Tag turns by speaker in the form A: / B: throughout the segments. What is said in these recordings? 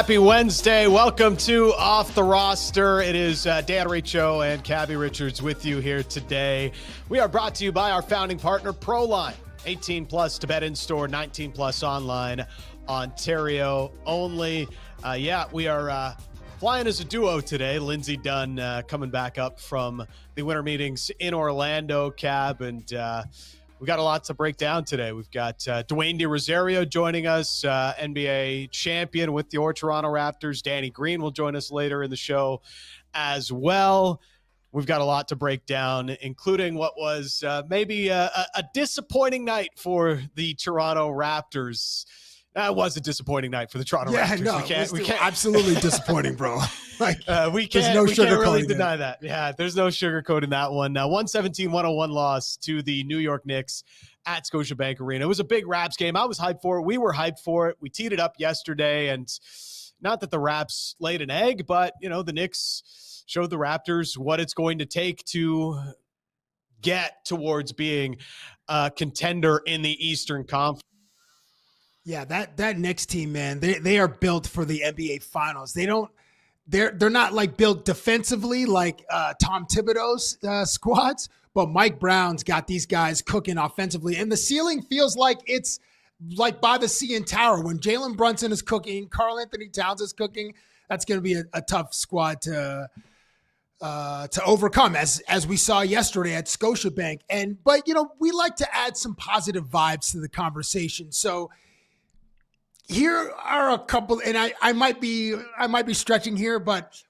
A: Happy Wednesday. Welcome to Off the Roster. It is Dan Riccio and Cabby Richards with you here today. We are brought to you by our founding partner, ProLine. 18 plus to bet in store, 19 plus online, Ontario only. We are flying as a duo today. Lindsey Dunn coming back up from the winter meetings in Orlando, Cab, and we got a lot to break down today. We've got Dwayne De Rosario joining us, NBA champion with your Toronto Raptors. Danny Green will join us later in the show as well. We've got a lot to break down, including what was maybe a disappointing night for the Toronto Raptors. It was a disappointing night for the Toronto Raptors.
B: No, we can't absolutely disappointing, bro.
A: We can't really deny that. Yeah, there's no sugarcoating that one. 117-101 loss to the New York Knicks at Scotiabank Arena. It was a big Raps game. I was hyped for it. We were hyped for it. We teed it up yesterday, and not that the Raps laid an egg, but the Knicks showed the Raptors what it's going to take to get towards being a contender in the Eastern Conference.
B: Yeah, that Knicks team, man, they are built for the NBA Finals. They're not like built defensively like Tom Thibodeau's squads, but Mike Brown's got these guys cooking offensively, and the ceiling feels like it's like by the CN Tower when Jalen Brunson is cooking, Karl Anthony Towns is cooking. That's going to be a tough squad to overcome, as we saw yesterday at Scotiabank. But we like to add some positive vibes to the conversation, so. Here are a couple, and I might be stretching here, but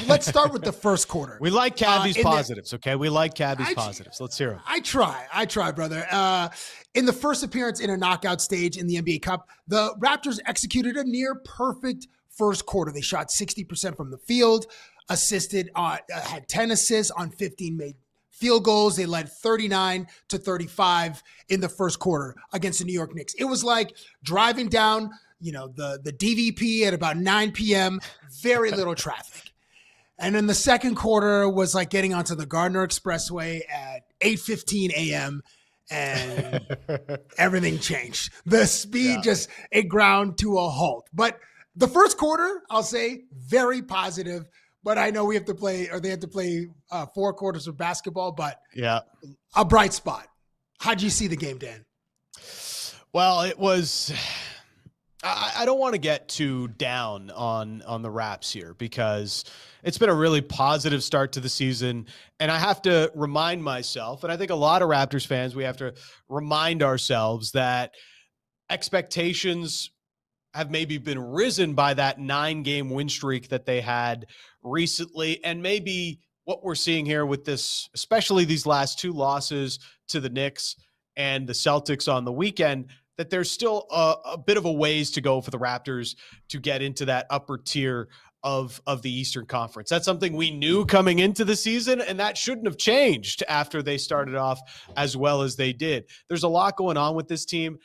B: let's start with the first quarter.
A: We like Cabby's positives, okay? We like Cabby's positives. Let's hear them.
B: I try, brother. In the first appearance in a knockout stage in the NBA Cup, the Raptors executed a near perfect first quarter. They shot 60% from the field, had 10 assists on 15 made field goals. They led 39-35 in the first quarter against the New York Knicks. It was like driving down the DVP at about 9 p.m., very little traffic. And then the second quarter was like getting onto the Gardner Expressway at 8:15 a.m. and everything changed. The speed it ground to a halt. But the first quarter, I'll say, very positive. But I know they have to play 4 quarters of basketball, but a bright spot. How'd you see the game, Dan?
A: Well, it was... I don't want to get too down on the Raps here because it's been a really positive start to the season. And I have to remind myself, and I think a lot of Raptors fans, we have to remind ourselves that expectations have maybe been risen by that 9-game win streak that they had recently. And maybe what we're seeing here with this, especially these last 2 losses to the Knicks and the Celtics on the weekend, that there's still a bit of a ways to go for the Raptors to get into that upper tier of the Eastern Conference. That's something we knew coming into the season, and that shouldn't have changed after they started off as well as they did. There's a lot going on with this team.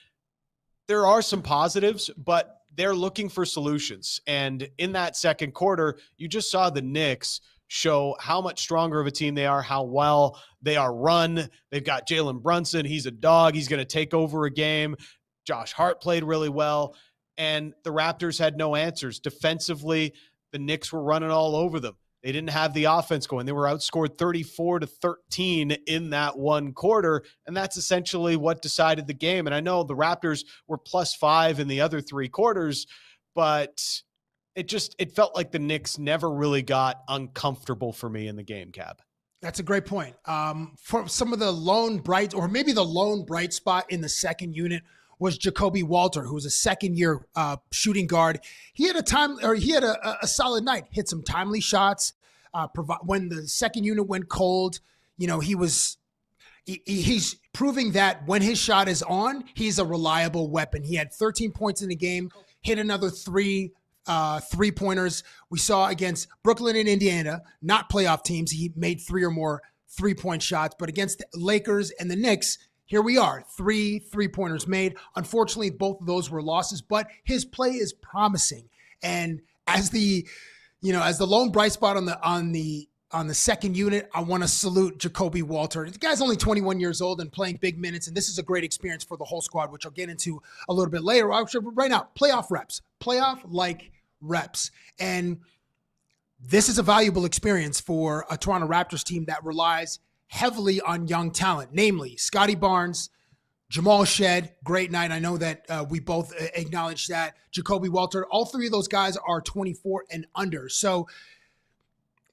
A: There are some positives, but they're looking for solutions. And in that second quarter, you just saw the Knicks show how much stronger of a team they are, how well they are run. They've got Jalen Brunson. He's a dog. He's going to take over a game. Josh Hart played really well, and the Raptors had no answers. Defensively, the Knicks were running all over them. They didn't have the offense going. They were outscored 34-13 in that one quarter, and that's essentially what decided the game. And I know the Raptors were +5 in the other 3 quarters, but it felt like the Knicks never really got uncomfortable for me in the game, Cab.
B: That's a great point. For some of the lone bright spot in the second unit was Jacoby Walter, who was a second-year shooting guard. He had a solid night. Hit some timely shots. When the second unit went cold, he's proving that when his shot is on, he's a reliable weapon. He had 13 points in the game. Hit another 3 3-pointers. We saw against Brooklyn and Indiana, not playoff teams. He made 3 or more 3-point shots, but against the Lakers and the Knicks, here we are, 3 3-pointers made. Unfortunately, both of those were losses, but his play is promising. And as the lone bright spot on the second unit, I want to salute Jacoby Walter. The guy's only 21 years old and playing big minutes, and this is a great experience for the whole squad, which I'll get into a little bit later. Right now, playoff reps. Playoff-like reps. And this is a valuable experience for a Toronto Raptors team that relies heavily on young talent, namely Scotty Barnes, Jamal Shed, great night. I know that we both acknowledge that. Jacoby Walter, all three of those guys are 24 and under. So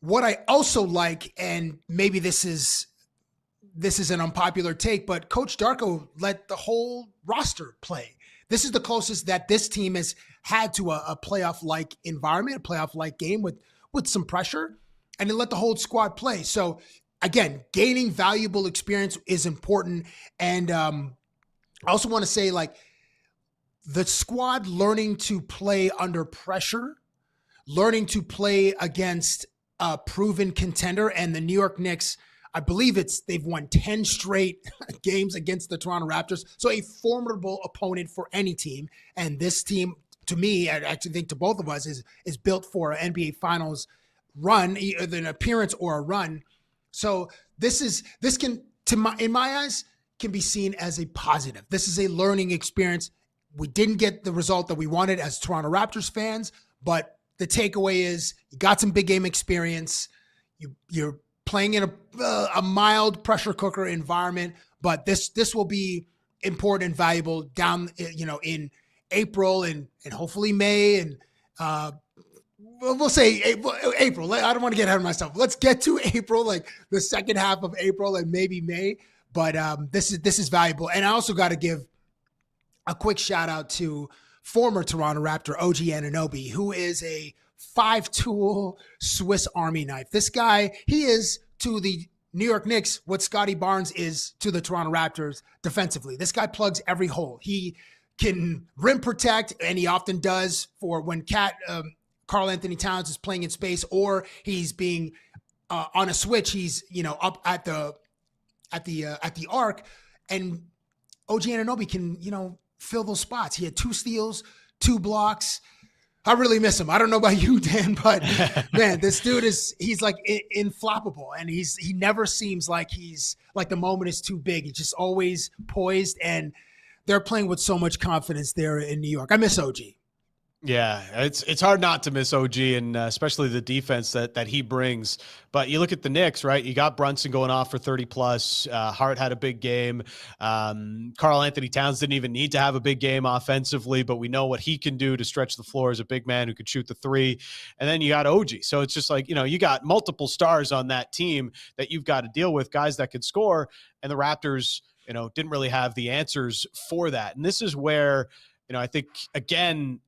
B: what I also like, and maybe this is an unpopular take, but Coach Darko let the whole roster play. This is the closest that this team has had to a playoff-like environment, a playoff-like game with some pressure, and he let the whole squad play. So again, gaining valuable experience is important. And I also want to say, like, the squad learning to play under pressure, learning to play against a proven contender, and the New York Knicks, I believe they've won 10 straight games against the Toronto Raptors. So a formidable opponent for any team. And this team, to me, I actually think to both of us, is built for an NBA Finals run, either an appearance or a run. So this can, in my eyes, can be seen as a positive. This is a learning experience. We didn't get the result that we wanted as Toronto Raptors fans, but the takeaway is you got some big game experience. You're playing in a mild pressure cooker environment, but this will be important and valuable down, in April and hopefully May, and we'll say April. I don't want to get ahead of myself. Let's get to April, like the second half of April and maybe May. But this is valuable. And I also got to give a quick shout out to former Toronto Raptor OG Anunoby, who is a 5-tool Swiss Army knife. This guy, he is to the New York Knicks what Scotty Barnes is to the Toronto Raptors defensively. This guy plugs every hole. He can rim protect, and he often does for when Karl Anthony Towns is playing in space, or he's being on a switch. He's up at the arc, and OG Anunoby can fill those spots. He had 2 steals, 2 blocks. I really miss him. I don't know about you, Dan, but man, this dude he's like inflappable, and he never seems like the moment is too big. He's just always poised, and they're playing with so much confidence there in New York. I miss OG.
A: Yeah, it's hard not to miss OG, and especially the defense that he brings. But you look at the Knicks, right? You got Brunson going off for 30 plus. Hart had a big game. Karl Anthony Towns didn't even need to have a big game offensively, but we know what he can do to stretch the floor as a big man who could shoot the 3. And then you got OG. So it's just like, you got multiple stars on that team that you've got to deal with, guys that could score. And the Raptors, didn't really have the answers for that. And this is where, I think, again,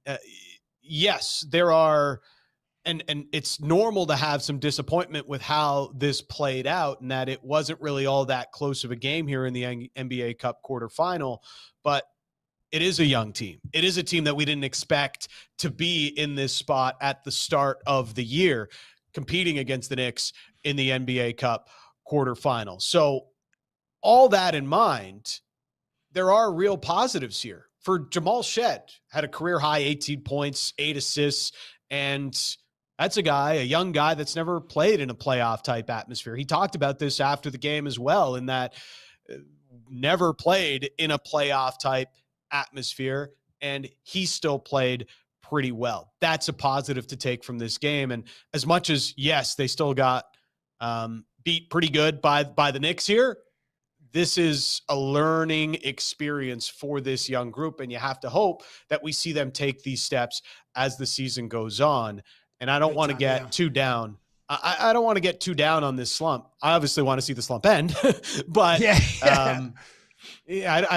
A: yes, there are, and it's normal to have some disappointment with how this played out, and that it wasn't really all that close of a game here in the NBA Cup quarterfinal, but it is a young team. It is a team that we didn't expect to be in this spot at the start of the year, competing against the Knicks in the NBA Cup quarterfinal. So all that in mind, there are real positives here. For Jamal Shed, had a career high 18 points, 8 assists, and that's a young guy that's never played in a playoff type atmosphere. He talked about this after the game as well, in that never played in a playoff type atmosphere, and he still played pretty well. That's a positive to take from this game. And as much as, yes, they still got beat pretty good by the Knicks here, this is a learning experience for this young group, and you have to hope that we see them take these steps as the season goes on. And I don't want to get too down. I don't want to get too down on this slump. I obviously want to see the slump end, but I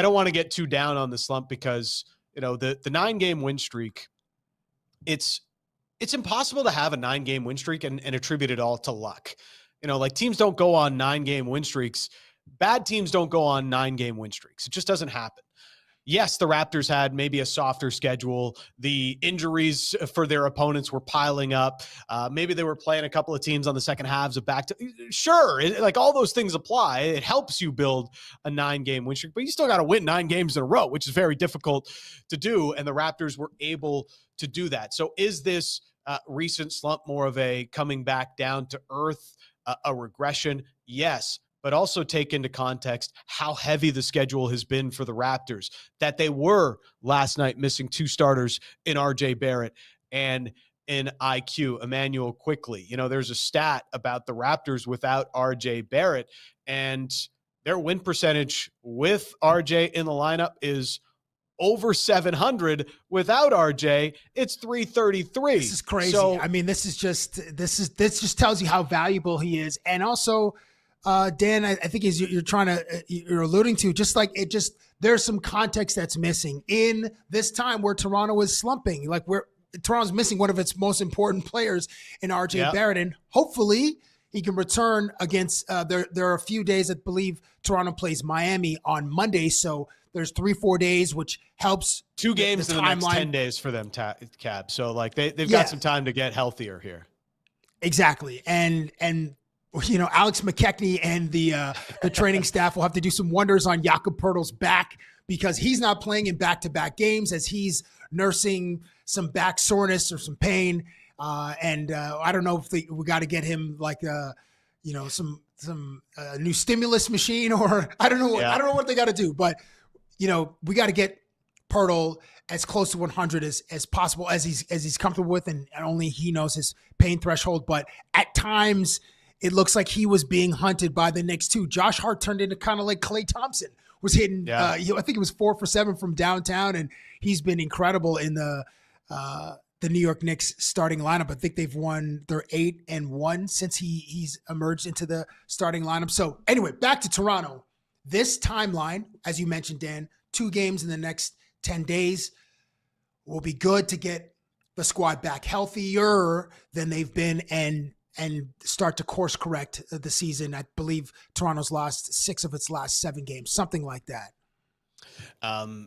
A: don't want to get too down on the slump, because the 9-game win streak, it's impossible to have a 9-game win streak and attribute it all to luck. Like, teams don't go on 9-game win streaks. Bad teams don't go on 9-game win streaks. It just doesn't happen. Yes, the Raptors had maybe a softer schedule. The injuries for their opponents were piling up. Maybe they were playing a couple of teams on the second halves of back to. Sure, like, all those things apply. It helps you build a 9-game win streak, but you still got to win 9 games in a row, which is very difficult to do. And the Raptors were able to do that. So is this recent slump more of a coming back down to earth, a regression? Yes. But also take into context how heavy the schedule has been for the Raptors, that they were last night missing 2 starters in RJ Barrett. And in IQ, Emmanuel Quickly. There's a stat about the Raptors without RJ Barrett, and their win percentage with RJ in the lineup is over 700. Without RJ, it's 333.
B: This is crazy.
A: So,
B: I mean, this just tells you how valuable he is. And also, Dan, I think you're alluding to, just like there's some context that's missing in this time where Toronto is slumping. Like Toronto's missing one of its most important players in RJ Barrett, and hopefully he can return against. There are a few days, I believe Toronto plays Miami on Monday, so there's 3-4 days, which helps.
A: 2 games in the next 10 days for them, Cab. So like they've got some time to get healthier here.
B: Exactly, and Alex McKechnie and the training staff will have to do some wonders on Jakob Poeltl's back, because he's not playing in back-to-back games as he's nursing some back soreness or some pain. And I don't know if we got to get him like some new stimulus machine, or I don't know. I don't know what they got to do, but we got to get Poeltl as close to 100 as possible, as he's comfortable with, and only he knows his pain threshold. But at times, it looks like he was being hunted by the Knicks too. Josh Hart turned into kind of like Klay Thompson, was hitting. I think it was 4 for 7 from downtown, and he's been incredible in the New York Knicks starting lineup. I think they've won their 8-1 since he's emerged into the starting lineup. So anyway, back to Toronto. This timeline, as you mentioned, Dan, 2 games in the next 10 days will be good to get the squad back healthier than they've been and start to course correct the season. I believe Toronto's lost 6 of its last 7 games, something like that.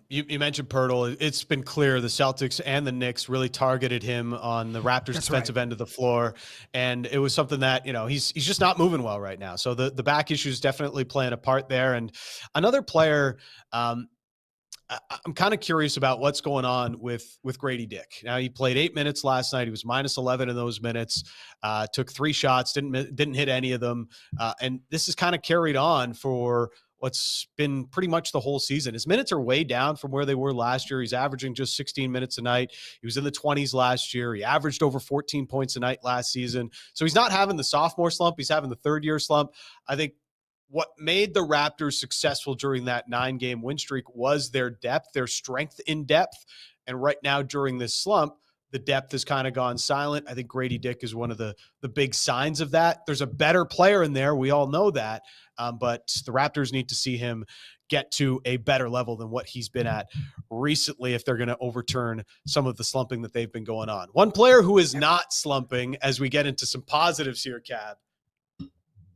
A: You mentioned Poeltl. It's been clear the Celtics and the Knicks really targeted him on the Raptors defensive end of the floor. And it was something that, he's just not moving well right now. So the back issue is definitely playing a part there. And another player, I'm kind of curious about what's going on with Grady Dick. Now, he played 8 minutes last night. He was -11 in those minutes, took 3 shots, didn't hit any of them. And this is kind of carried on for what's been pretty much the whole season. His minutes are way down from where they were last year. He's averaging just 16 minutes a night. He was in the 20s last year. He averaged over 14 points a night last season. So he's not having the sophomore slump. He's having the third-year slump. I think what made the Raptors successful during that 9-game win streak was their depth, their strength in depth. And right now during this slump, the depth has kind of gone silent. I think Grady Dick is one of the big signs of that. There's a better player in there. We all know that. But the Raptors need to see him get to a better level than what he's been at recently if they're going to overturn some of the slumping that they've been going on. One player who is not slumping, as we get into some positives here, Cab,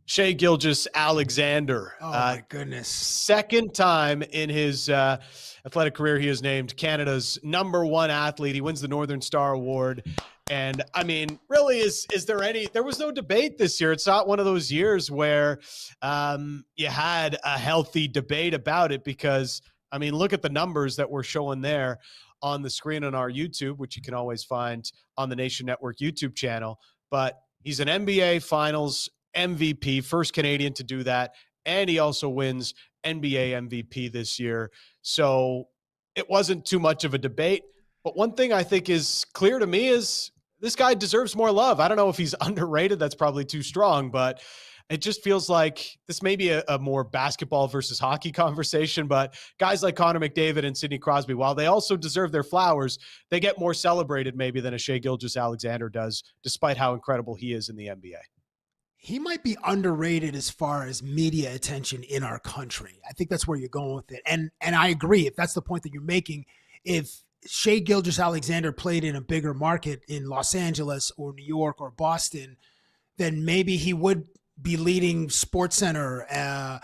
A: Shai Gilgeous-Alexander.
B: Oh, my goodness.
A: Second time in his athletic career he is named Canada's #1 athlete. He wins the Northern Star Award. And, I mean, really, is there any – there was no debate this year. It's not one of those years where you had a healthy debate about it because, I mean, look at the numbers that we're showing there on the screen on our YouTube, which you can always find on the Nation Network YouTube channel. But he's an NBA Finals MVP, first Canadian to do that, and he also wins NBA MVP this year. So it wasn't too much of a debate. But one thing I think is clear to me is this guy deserves more love. I don't know if he's underrated. That's probably too strong, but it just feels like this may be a more basketball versus hockey conversation. But guys like Connor McDavid and Sidney Crosby, while they also deserve their flowers, they get more celebrated maybe than a Shai Gilgeous-Alexander does, despite how incredible he is in the NBA.
B: He might be underrated as far as media attention in our country. I think that's where you're going with it. And I agree, if that's the point that you're making, if Shai Gilgeous-Alexander played in a bigger market in Los Angeles or New York or Boston, then maybe he would be leading SportsCenter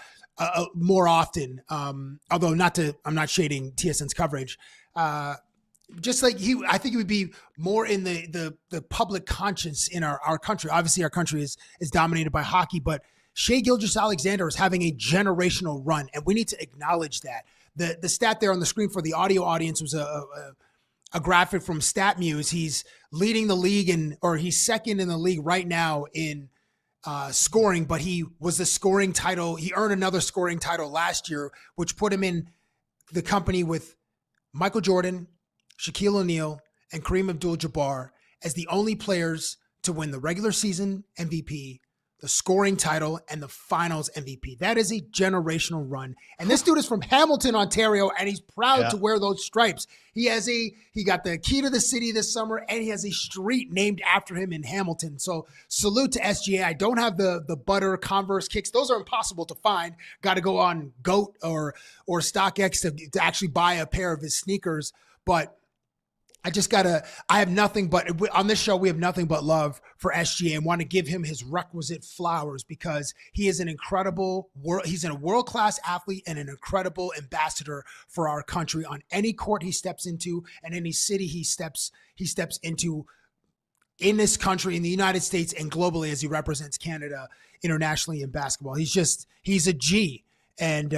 B: more often. Although I'm not shading TSN's coverage. Just like I think it would be more in the public conscience in our country. Obviously, our country is dominated by hockey, but Shai Gilgeous-Alexander is having a generational run, and we need to acknowledge that. The stat there on the screen for the audio audience was a graphic from StatMuse. He's leading the league or he's second in the league right now in scoring, but he was the scoring title. He earned another scoring title last year, which put him in the company with Michael Jordan, Shaquille O'Neal, and Kareem Abdul-Jabbar. as the only players to win the regular season MVP, the scoring title, and the finals MVP. That is a generational run. And this dude is from Hamilton, Ontario, and he's proud to wear those stripes. He got the key to the city this summer, and he has a street named after him in Hamilton. So salute to SGA. I don't have the butter Converse kicks. Those are impossible to find. Got to go on GOAT or StockX to actually buy a pair of his sneakers. But I have nothing but, on this show, we have nothing but love for SGA and want to give him his requisite flowers because he is he's a world-class athlete and an incredible ambassador for our country on any court he steps into and any city he steps into in this country, in the United States and globally as he represents Canada internationally in basketball. He's a G. And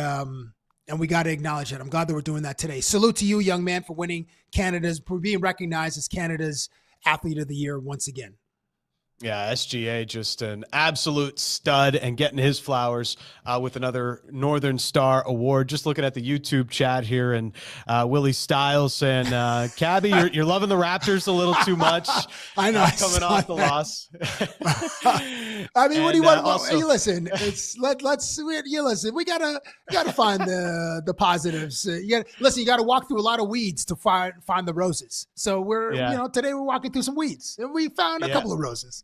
B: we got to acknowledge that. I'm glad that we're doing that today. Salute to you, young man, for being recognized as Canada's Athlete of the Year once again.
A: Yeah, SGA just an absolute stud and getting his flowers with another Northern Star Award. Just looking at the YouTube chat here, and Willie Stiles saying, Cabby, you're loving the Raptors a little too much.
B: I know.
A: Coming off the loss.
B: I mean, what do you want? Also, hey, listen, listen. We gotta find the positives. You gotta walk through a lot of weeds to find the roses. So today we're walking through some weeds, and we found a couple of roses.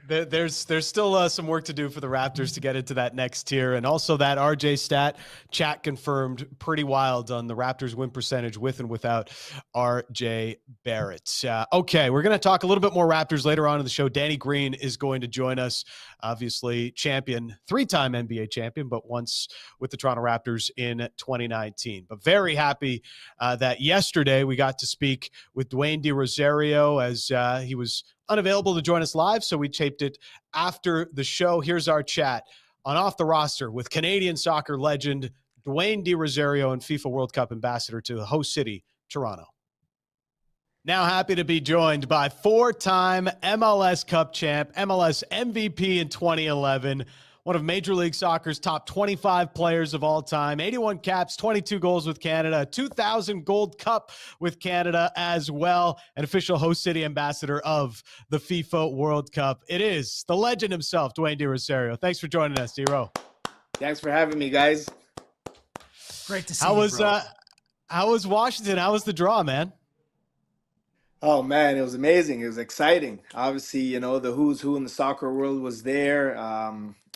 A: There's still some work to do for the Raptors to get into that next tier. And also that RJ stat chat confirmed pretty wild on the Raptors win percentage with and without RJ Barrett. Okay, we're going to talk a little bit more Raptors later on in the show. Danny Green is going to join us, obviously champion, 3-time NBA champion, but once with the Toronto Raptors in 2019. But very happy that yesterday we got to speak with Dwayne De Rosario as he was unavailable to join us live, so we taped it after the show. Here's our chat on Off the Roster with Canadian soccer legend Dwayne De Rosario and FIFA World Cup ambassador to the host city, Toronto. Now happy to be joined by 4-time MLS Cup champ, MLS MVP in 2011, one of Major League Soccer's top 25 players of all time, 81 caps, 22 goals with Canada, 2000 Gold Cup with Canada as well, an official host city ambassador of the FIFA World Cup. It is the legend himself, Dwayne De Rosario. Thanks for joining us, D-Ro.
C: Thanks for having me, guys.
B: Great to see you, bro.
A: How was Washington? How was the draw, man?
C: Oh, man, it was amazing. It was exciting. Obviously, the who's who in the soccer world was there.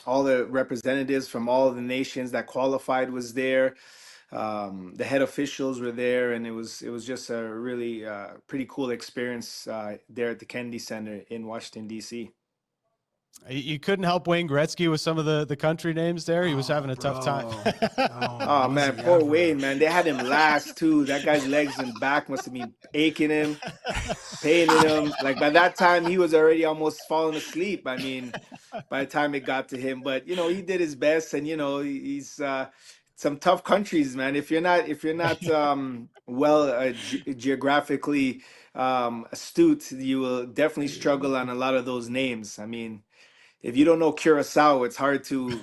C: All the representatives from all of the nations that qualified was there. The head officials were there, and it was just a really pretty cool experience there at the Kennedy Center in Washington, D.C.
A: You couldn't help Wayne Gretzky with some of the country names there. He was having a tough time.
C: Oh man, poor Wayne, man. They had him last too. That guy's legs and back must have been aching him, paining him. Like by that time, he was already almost falling asleep. I mean, by the time it got to him, but he did his best, and he's some tough countries, man. If you're not geographically astute, you will definitely struggle on a lot of those names. I mean, if you don't know Curacao, it's hard to,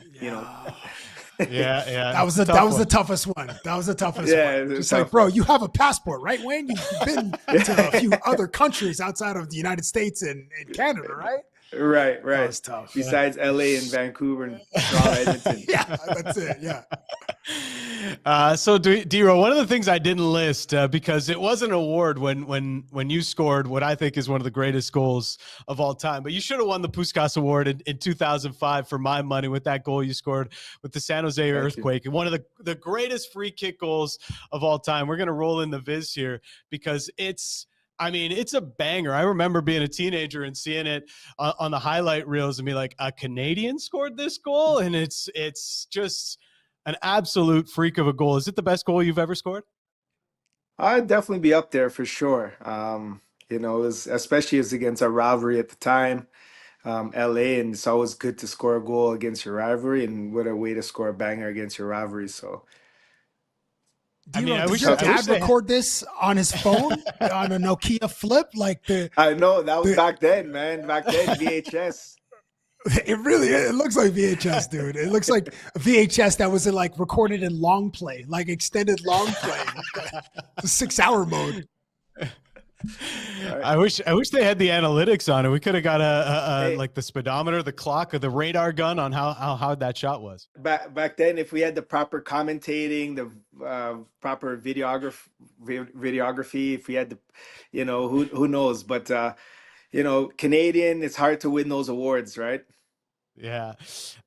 A: Yeah.
B: That was the toughest one. That was the toughest one. Just like, bro, you have a passport, right, Wayne? You've been to a few other countries outside of the United States and Canada, right?
C: Right.
B: That was tough.
C: Besides LA and Vancouver and Toronto, Edmonton.
B: Yeah, that's it. Yeah.
A: So D-Ro, one of the things I didn't list because it was an award when you scored what I think is one of the greatest goals of all time, but you should have won the Puskás Award in 2005 for my money with that goal you scored with the San Jose Earthquake, and one of the greatest free kick goals of all time. We're going to roll in the viz here because it's a banger. I remember being a teenager and seeing it on the highlight reels and be like, a Canadian scored this goal? And it's just an absolute freak of a goal. Is it the best goal you've ever scored?
C: I'd definitely be up there for sure. It was, especially as against our rivalry at the time, LA, and it's always good to score a goal against your rivalry, and what a way to score a banger against your rivalry. So
B: did your dad record this on his phone on a Nokia flip?
C: I know that was back then, man. Back then, VHS.
B: It looks like VHS, dude. It looks like VHS that was recorded in long play, like extended long play, the 6-hour mode.
C: All right.
A: I wish they had the analytics on it. We could have got a
C: Hey,
A: like the speedometer, the clock, or the radar gun on how hard that shot was.
C: back then, if we had the proper commentating, the proper videography, if we had the, who knows? But Canadian, it's hard to win those awards, right?
A: Yeah,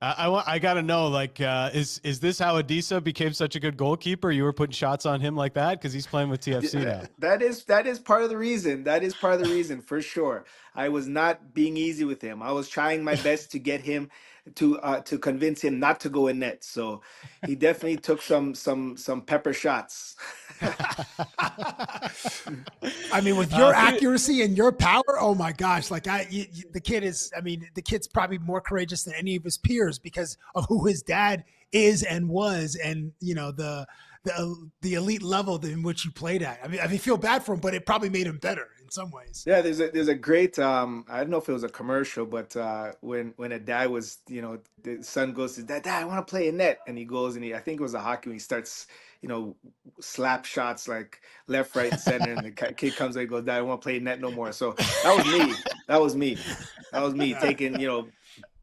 A: I got to know, like, is this how Adisa became such a good goalkeeper? You were putting shots on him like that because he's playing with TFC now.
C: That is part of the reason. That is part of the reason for sure. I was not being easy with him. I was trying my best to get him to convince him not to go in net. So he definitely took some pepper shots.
B: I mean, with your
A: For,
B: accuracy and your power, oh my gosh! Like the kid is. I mean, the kid's probably more courageous than any of his peers because of who his dad is and was, and the elite level in which you played at. I mean, feel bad for him, but it probably made him better in some ways.
C: Yeah, there's a great I don't know if it was a commercial, but when a dad was, the son goes to dad, I want to play in net, and he goes and I think it was a hockey, and he starts, you know slap shots like left, right, and center, and the kid comes and goes, dad, I want to play in net no more. So that was me. That was me. That was me taking,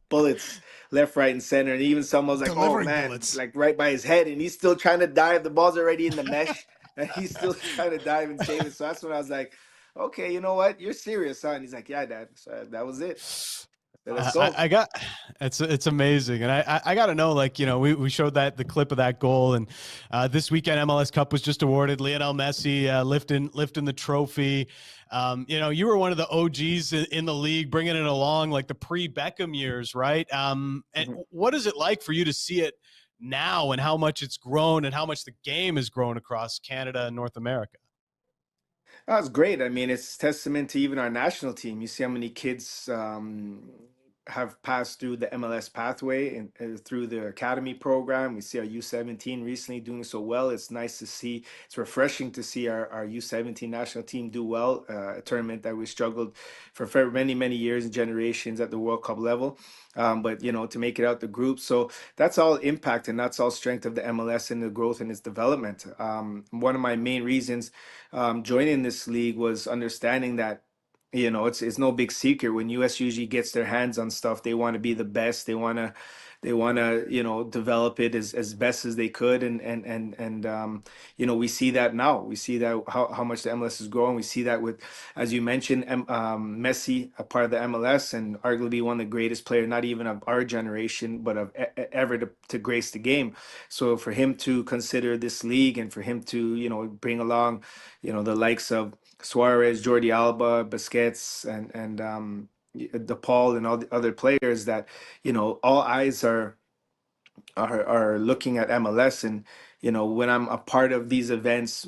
C: bullets left, right, and center, and even someone was like, oh
B: Delivering
C: man,
B: bullets.
C: like right by his head, and he's still trying to dive. The ball's already in the mesh, and he's still trying to dive and save it. So that's when I was like, okay, you know what? You're serious, huh? And he's like, yeah, dad. So that was it. So let's go.
A: I got it's amazing, and I got to know, like, we showed that the clip of that goal, and this weekend MLS Cup was just awarded. Lionel Messi lifting the trophy. You were one of the OGs in the league, bringing it along like the pre-Beckham years, right? And
C: Mhm.
A: what is it like for you to see it now, and how much it's grown, and how much the game has grown across Canada and North America?
C: That's great. I mean, it's testament to even our national team. You see how many kids have passed through the MLS pathway and through the academy program. We see our U17 recently doing so well. It's nice to see. It's refreshing to see our U17 national team do well. A tournament that we struggled for many, many years and generations at the World Cup level. But to make it out the group, so that's all impact and that's all strength of the MLS and the growth and its development. One of my main reasons joining this league was understanding that it's no big secret when US usually gets their hands on stuff, they want to be the best. They want to develop it as best as they could, and we see that now. We see that how much the MLS is growing. We see that with, as you mentioned, Messi, a part of the MLS and arguably one of the greatest players, not even of our generation, but of ever to grace the game. So for him to consider this league and for him to bring along the likes of Suarez, Jordi Alba, Busquets, and DePaul, and all the other players that all eyes are looking at MLS. And when I'm a part of these events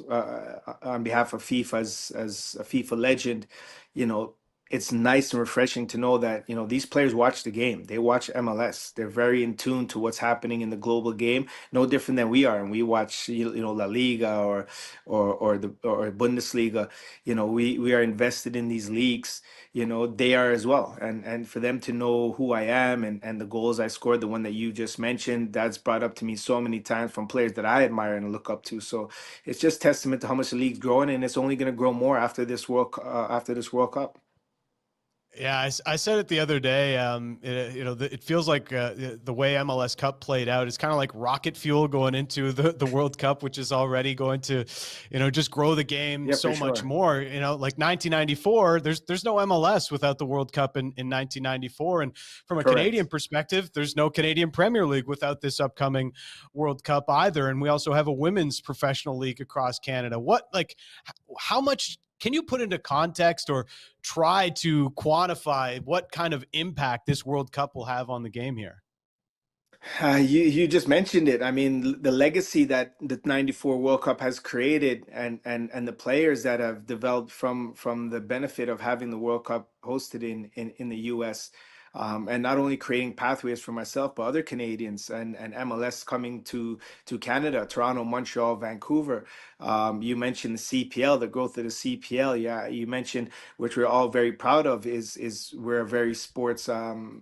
C: on behalf of FIFA as a FIFA legend, you know it's nice and refreshing to know that these players watch the game. They watch MLS. They're very in tune to what's happening in the global game, no different than we are. And we watch La Liga or Bundesliga. We are invested in these leagues. They are as well. And for them to know who I am and the goals I scored, the one that you just mentioned, that's brought up to me so many times from players that I admire and look up to. So it's just testament to how much the league's growing, and it's only going to grow more after this World Cup.
A: Yeah, I said it the other day. It feels like the way MLS Cup played out is kind of like rocket fuel going into the World Cup, which is already going to, just grow the game
C: Yeah, for
A: so much
C: sure.
A: more. Like 1994, there's no MLS without the World Cup in 1994, and from a Canadian
C: Correct.
A: perspective, there's no Canadian Premier League without this upcoming World Cup either. And we also have a women's professional league across Canada. How much? Can you put into context or try to quantify what kind of impact this World Cup will have on the game here?
C: You just mentioned it. I mean, the legacy that the '94 World Cup has created, and the players that have developed from the benefit of having the World Cup hosted in the U.S. And not only creating pathways for myself, but other Canadians and MLS coming to Canada, Toronto, Montreal, Vancouver. You mentioned the CPL, the growth of the CPL. Yeah, you mentioned, which we're all very proud of, is we're a very sports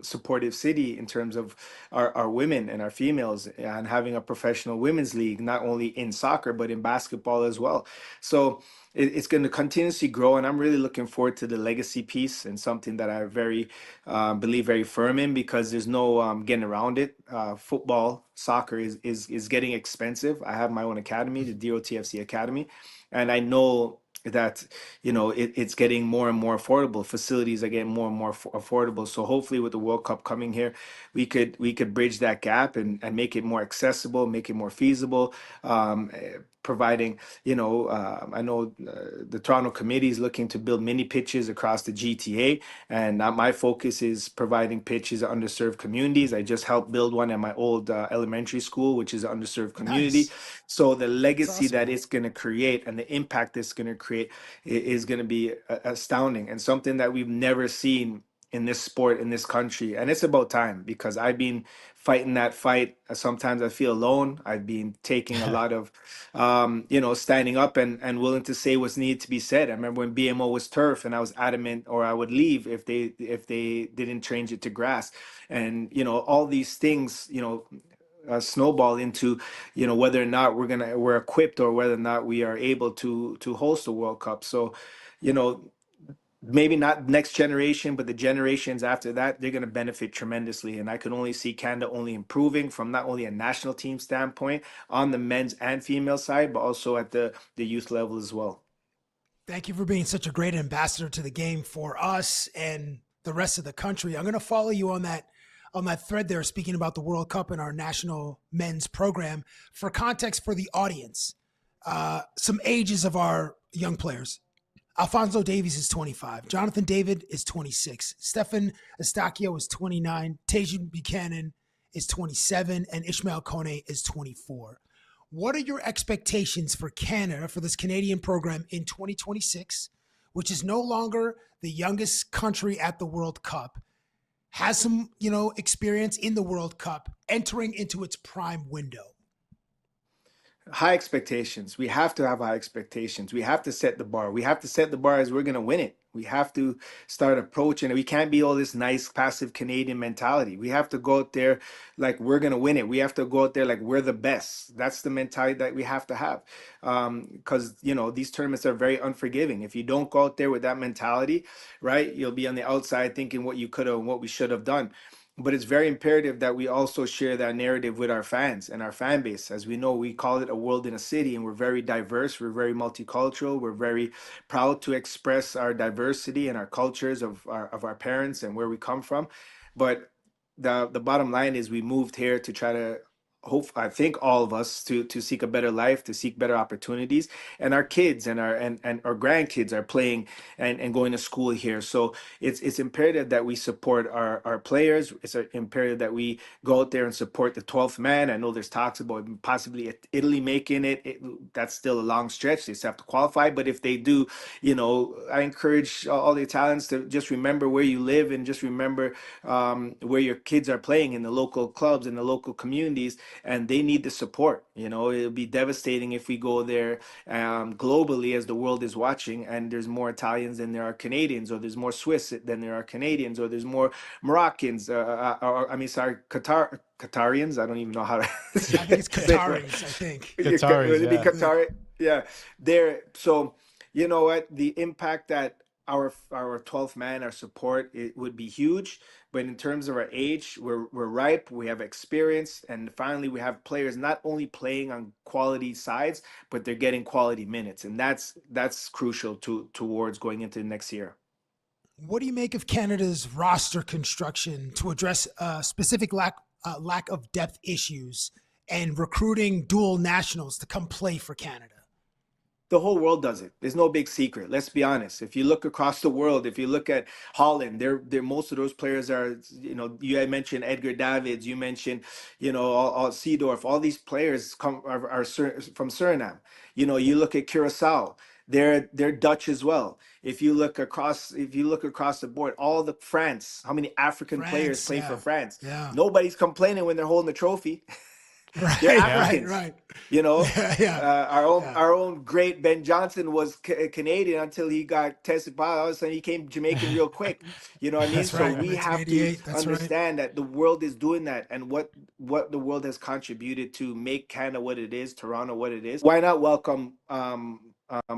C: supportive city in terms of our women and our females, and having a professional women's league, not only in soccer but in basketball as well. So it's going to continuously grow, and I'm really looking forward to the legacy piece, and something that I very believe very firm in, because there's no getting around it. Football, soccer is getting expensive. I have my own academy, the DOTFC Academy, and I know that it's getting more and more affordable. Facilities are getting more and more affordable. So hopefully, with the World Cup coming here, we could bridge that gap, and make it more accessible, make it more feasible. Providing, I know the Toronto committee is looking to build mini pitches across the GTA, and my focus is providing pitches to underserved communities. I just helped build one at my old elementary school, which is an underserved community.
B: Nice.
C: So the
B: That's
C: legacy
B: awesome,
C: that
B: man.
C: it's going to create, and the impact it's going to create, is going to be astounding, and something that we've never seen in this sport, in this country. And it's about time, because I've been fighting that fight. Sometimes I feel alone. I've been taking a lot of standing up, and willing to say what's needed to be said. I remember when BMO was turf, and I was adamant, or I would leave if they didn't change it to grass. And all these things, snowball into, whether or not we're equipped, or whether or not we are able to host a World Cup. So, you know, maybe not next generation, but the generations after that, they're going to benefit tremendously. And I can only see Canada only improving, from not only a national team standpoint on the men's and female side, but also at the youth level as well.
B: Thank you for being such a great ambassador to the game for us and the rest of the country. I'm going to follow you on that thread there, speaking about the World Cup and our national men's program. For context for the audience, some ages of our young players. Alfonso Davies is 25. Jonathan David is 26. Stefan Estacio is 29. Tejan Buchanan is 27. And Ishmael Kone is 24. What are your expectations for Canada, for this Canadian program in 2026, which is no longer the youngest country at the World Cup, has some, experience in the World Cup, entering into its prime window?
C: High expectations. We have to have high expectations. We have to set the bar. We have to set the bar as we're going to win it. We have to start approaching it. We can't be all this nice, passive Canadian mentality. We have to go out there like we're going to win it. We have to go out there like we're the best. That's the mentality that we have to have. Because, these tournaments are very unforgiving. If you don't go out there with that mentality, right, you'll be on the outside thinking what you could have and what we should have done. But it's very imperative that we also share that narrative with our fans and our fan base. As we know, we call it a world in a city, and we're very diverse. We're very multicultural. We're very proud to express our diversity and our cultures of our parents and where we come from. But the bottom line is, we moved here to try to I think all of us, to seek a better life, to seek better opportunities, and our kids and our grandkids are playing and going to school here. So it's imperative that we support our players. It's imperative that we go out there and support the 12th man. I know there's talks about possibly Italy making it. That's still a long stretch. They still have to qualify, but if they do, I encourage all the Italians to just remember where you live, and just remember where your kids are playing, in the local clubs, in the local communities, and they need the support. It'll be devastating if we go there globally, as the world is watching, and there's more Italians than there are Canadians, or there's more Swiss than there are Canadians, or there's more Moroccans, Qatarians. I don't even know how to
B: I think it's Qataris, I think.
A: Qataris,
C: Would it be
A: yeah.
C: Qatari? Yeah. There. So you know what? The impact that our 12th man, our support, it would be huge. But in terms of our age, we're ripe, we have experience, and finally we have players not only playing on quality sides, but they're getting quality minutes, and that's crucial towards going into the next year.
B: What do you make of Canada's roster construction to address specific lack of depth issues and recruiting dual nationals to come play for Canada?
C: The whole world does it. There's no big secret. Let's be honest. If you look across the world, if you look at Holland, they're most of those players are, you had mentioned Edgar Davids, you mentioned, all Seedorf, all these players are from Suriname. You look at Curacao, they're Dutch as well. If you look across the board, all the France, how many African players play for France?
B: Yeah.
C: Nobody's complaining when they're holding the trophy.
B: Right,
C: They're Africans,
B: right.
C: Our own great Ben Johnson was Canadian until he got tested positive. All of a sudden, he became Jamaican real quick. You know what I mean?
B: That's
C: So
B: right.
C: we have to
B: That's
C: understand that the world is doing that, and what the world has contributed to make Canada what it is, Toronto what it is. Why not welcome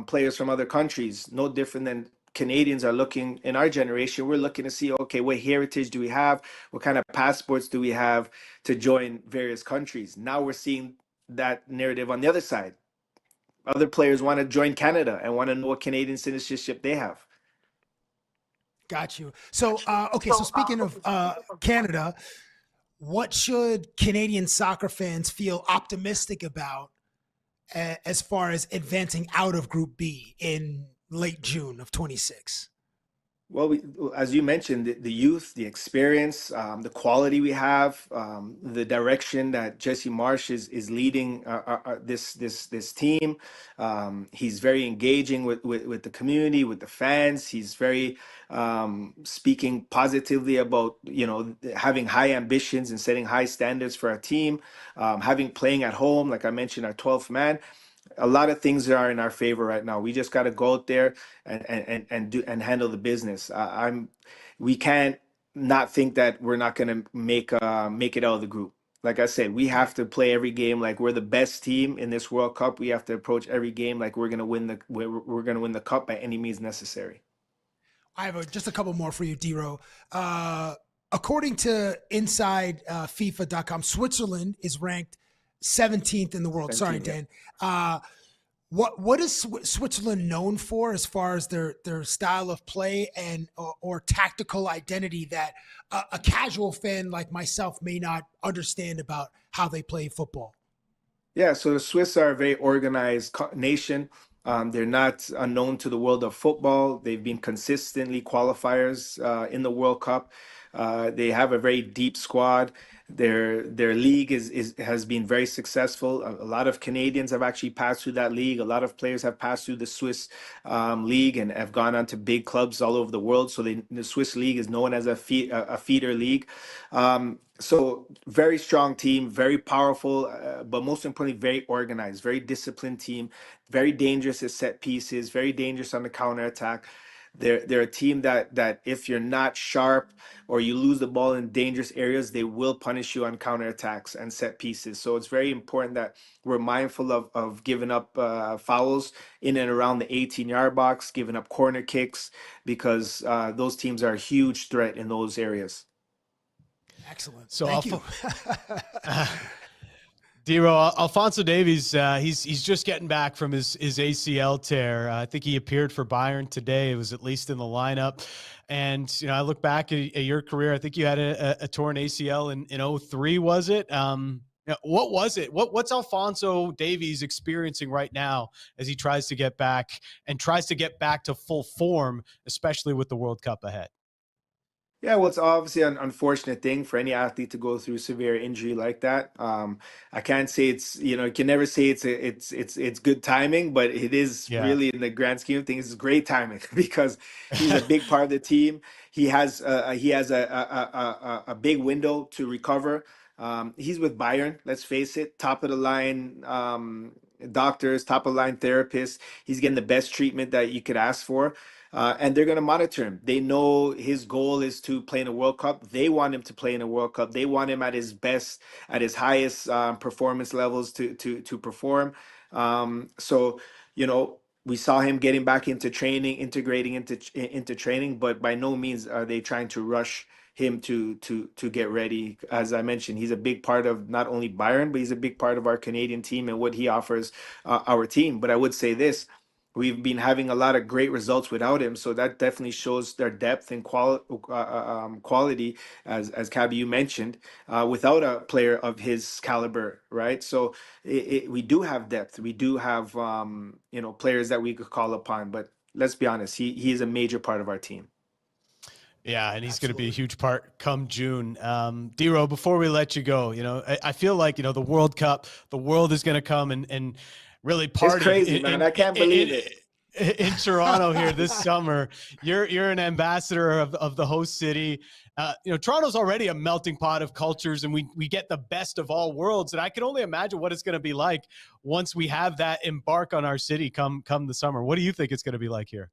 C: players from other countries. No different than Canadians are looking in our generation. We're looking to see, okay, what heritage do we have? What kind of passports do we have to join various countries? Now we're seeing that narrative on the other side. Other players want to join Canada and want to know what Canadian citizenship they have.
B: Got you. So, okay. So speaking of Canada, what should Canadian soccer fans feel optimistic about as far as advancing out of Group B in late June of 26?
C: Well, as you mentioned, the youth, the experience, the quality we have, the direction that Jesse Marsh is leading this team. He's very engaging with the community, with the fans. He's very speaking positively about having high ambitions and setting high standards for our team. Having playing at home, like I mentioned, our 12th man. A lot of things are in our favor right now. We just got to go out there and do and handle the business. We can't not think that we're not going to make it out of the group. Like I said, we have
B: Right.
C: to play every game like we're the best team in this World Cup. We have to approach every game like we're going to win the cup by any means necessary.
B: I have just a couple more for you, Dero. According to Inside FIFA.com, Switzerland is ranked 17th in the world. Sorry,
C: 17, yeah.
B: Dan. What is Switzerland known for as far as their style of play and or tactical identity that a casual fan like myself may not understand about how they play football?
C: Yeah, so the Swiss are a very organized nation. They're not unknown to the world of football. They've been consistently qualifiers in the World Cup. They have a very deep squad. Their league has been very successful. A lot of Canadians have actually passed through that league. A lot of players have passed through the Swiss league and have gone on to big clubs all over the world. So the Swiss league is known as a feeder league. So very strong team, very powerful, but most importantly, very organized, very disciplined team, very dangerous at set pieces, very dangerous on the counter attack. They're a team that if you're not sharp or you lose the ball in dangerous areas, they will punish you on counter attacks and set pieces. So it's very important that we're mindful of giving up fouls in and around the 18-yard box, giving up corner kicks, because those teams are a huge threat in those areas.
B: Excellent.
A: So
B: Thank you.
A: Dero, Alfonso Davies, he's just getting back from his ACL tear. I think he appeared for Bayern today. It was at least in the lineup. And, I look back at your career. I think you had a torn ACL in 03, was it? What was it? What's Alfonso Davies experiencing right now as he tries to get back to full form, especially with the World Cup ahead?
C: Yeah, well, it's obviously an unfortunate thing for any athlete to go through severe injury like that. I can't say you can never say it's good timing, but it is
A: Yeah.
C: really in the grand scheme of things, it's great timing because he's a big part of the team. He has a big window to recover. He's with Bayern, let's face it, top of the line doctors, top of the line therapists. He's getting the best treatment that you could ask for. And they're going to monitor him. They know his goal is to play in a World Cup. They want him to play in a World Cup. They want him at his best, at his highest performance levels to perform. So, we saw him getting back into training, integrating into training, but by no means are they trying to rush him to get ready. As I mentioned, he's a big part of not only Bayern, but he's a big part of our Canadian team and what he offers our team. But I would say this. We've been having a lot of great results without him, so that definitely shows their depth and quality, as Cabby you mentioned, without a player of his caliber, right? So we do have depth, we do have players that we could call upon, but let's be honest, he is a major part of our team.
A: Yeah, and he's going to be a
B: Absolutely.
A: huge part come June. Dero, before we let you go, I feel like the World Cup, the world is going to come and really
C: It's
A: party
C: crazy, man. I can't believe it.
A: in Toronto here this summer. You're an ambassador of the host city. Toronto's already a melting pot of cultures, and we get the best of all worlds. And I can only imagine what it's going to be like once we have that embark on our city come the summer. What do you think it's going to be like here?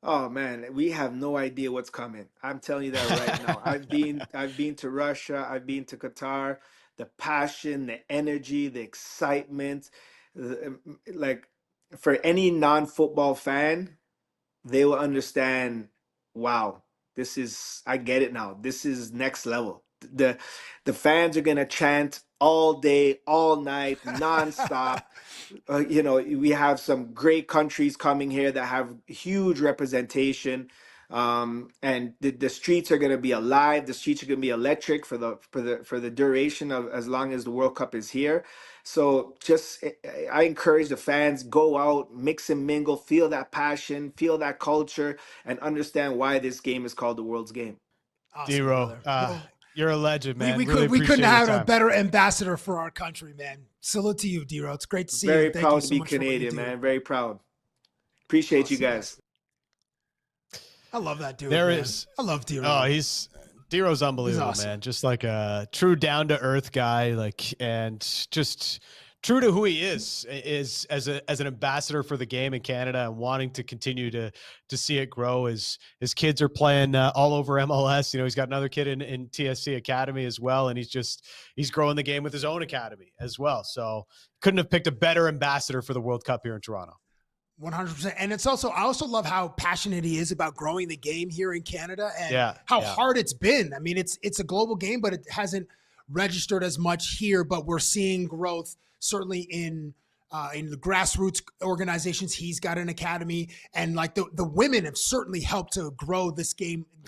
C: Oh man, we have no idea what's coming. I'm telling you that right now. I've been to Russia, I've been to Qatar. The passion, the energy, the excitement, like for any non-football fan, they will understand, wow, I get it now. This is next level. The fans are gonna chant all day, all night, nonstop. We have some great countries coming here that have huge representation. And the streets are going to be alive. The streets are going to be electric for the duration of as long as the World Cup is here. So I encourage the fans, go out, mix and mingle, feel that passion, feel that culture, and understand why this game is called the world's game.
B: Awesome,
A: D-Ro,
B: brother. Well,
A: you're a legend, man.
B: we
A: Really
B: couldn't
A: appreciate
B: have
A: your
B: a
A: time.
B: better ambassador for our country, man. Salute to you, D-Ro. It's great to see you.
C: Very
B: Thank you
C: proud
B: so
C: to be
B: much for what you
C: Canadian,
B: do.
C: man. Very proud. Appreciate you
B: Awesome,
C: guys.
B: I love that dude.
A: There
B: man.
A: is-
B: I love D-Ro.
A: Oh, D-Ro's unbelievable,
B: awesome.
A: man. Just like a true down to earth guy, and just true to who he is as an ambassador for the game in Canada and wanting to continue to see it grow. His kids are playing all over MLS. He's got another kid in TSC Academy as well, and he's growing the game with his own academy as well. So couldn't have picked a better ambassador for the World Cup here in Toronto.
B: 100%. And I also love how passionate he is about growing the game here in Canada and how hard it's been. I mean, it's a global game, but it hasn't registered as much here, but we're seeing growth certainly in the grassroots organizations. He's got an academy, and like the women have certainly helped to grow the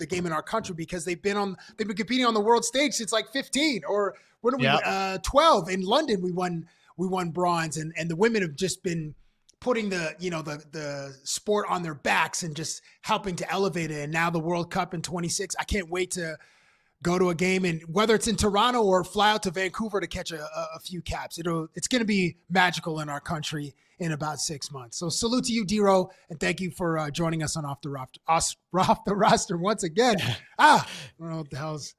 B: game in our country, because they've been competing on the world stage since like 15 or 12 in London. We won bronze, and the women have just been putting the sport on their backs and just helping to elevate it. And now the World Cup in 26, I can't wait to go to a game, and whether it's in Toronto or fly out to Vancouver to catch a few caps. It's going to be magical in our country in about 6 months. So salute to you, D-Ro, and thank you for joining us on Off the Roster once again. I don't know what the hell's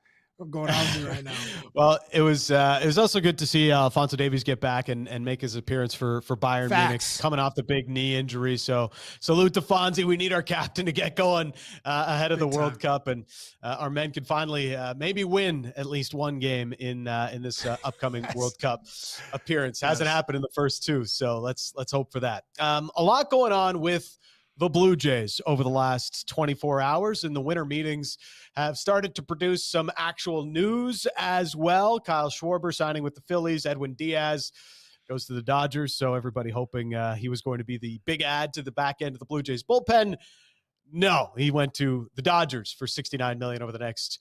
B: going on here right now.
A: Well, it was also good to see Alphonso Davies get back and make his appearance for Bayern Munich, coming off the big knee injury. So salute to Fonzie. We need our captain to get going ahead of the World Cup, and our men can finally maybe win at least one game in this upcoming World Cup appearance. Hasn't happened in the first two, so let's hope for that. A lot going on with the Blue Jays over the last 24 hours, and the winter meetings have started to produce some actual news as well. Kyle Schwarber signing with the Phillies. Edwin Diaz goes to the Dodgers. So everybody hoping he was going to be the big add to the back end of the Blue Jays bullpen. No, he went to the Dodgers for $69 million over the next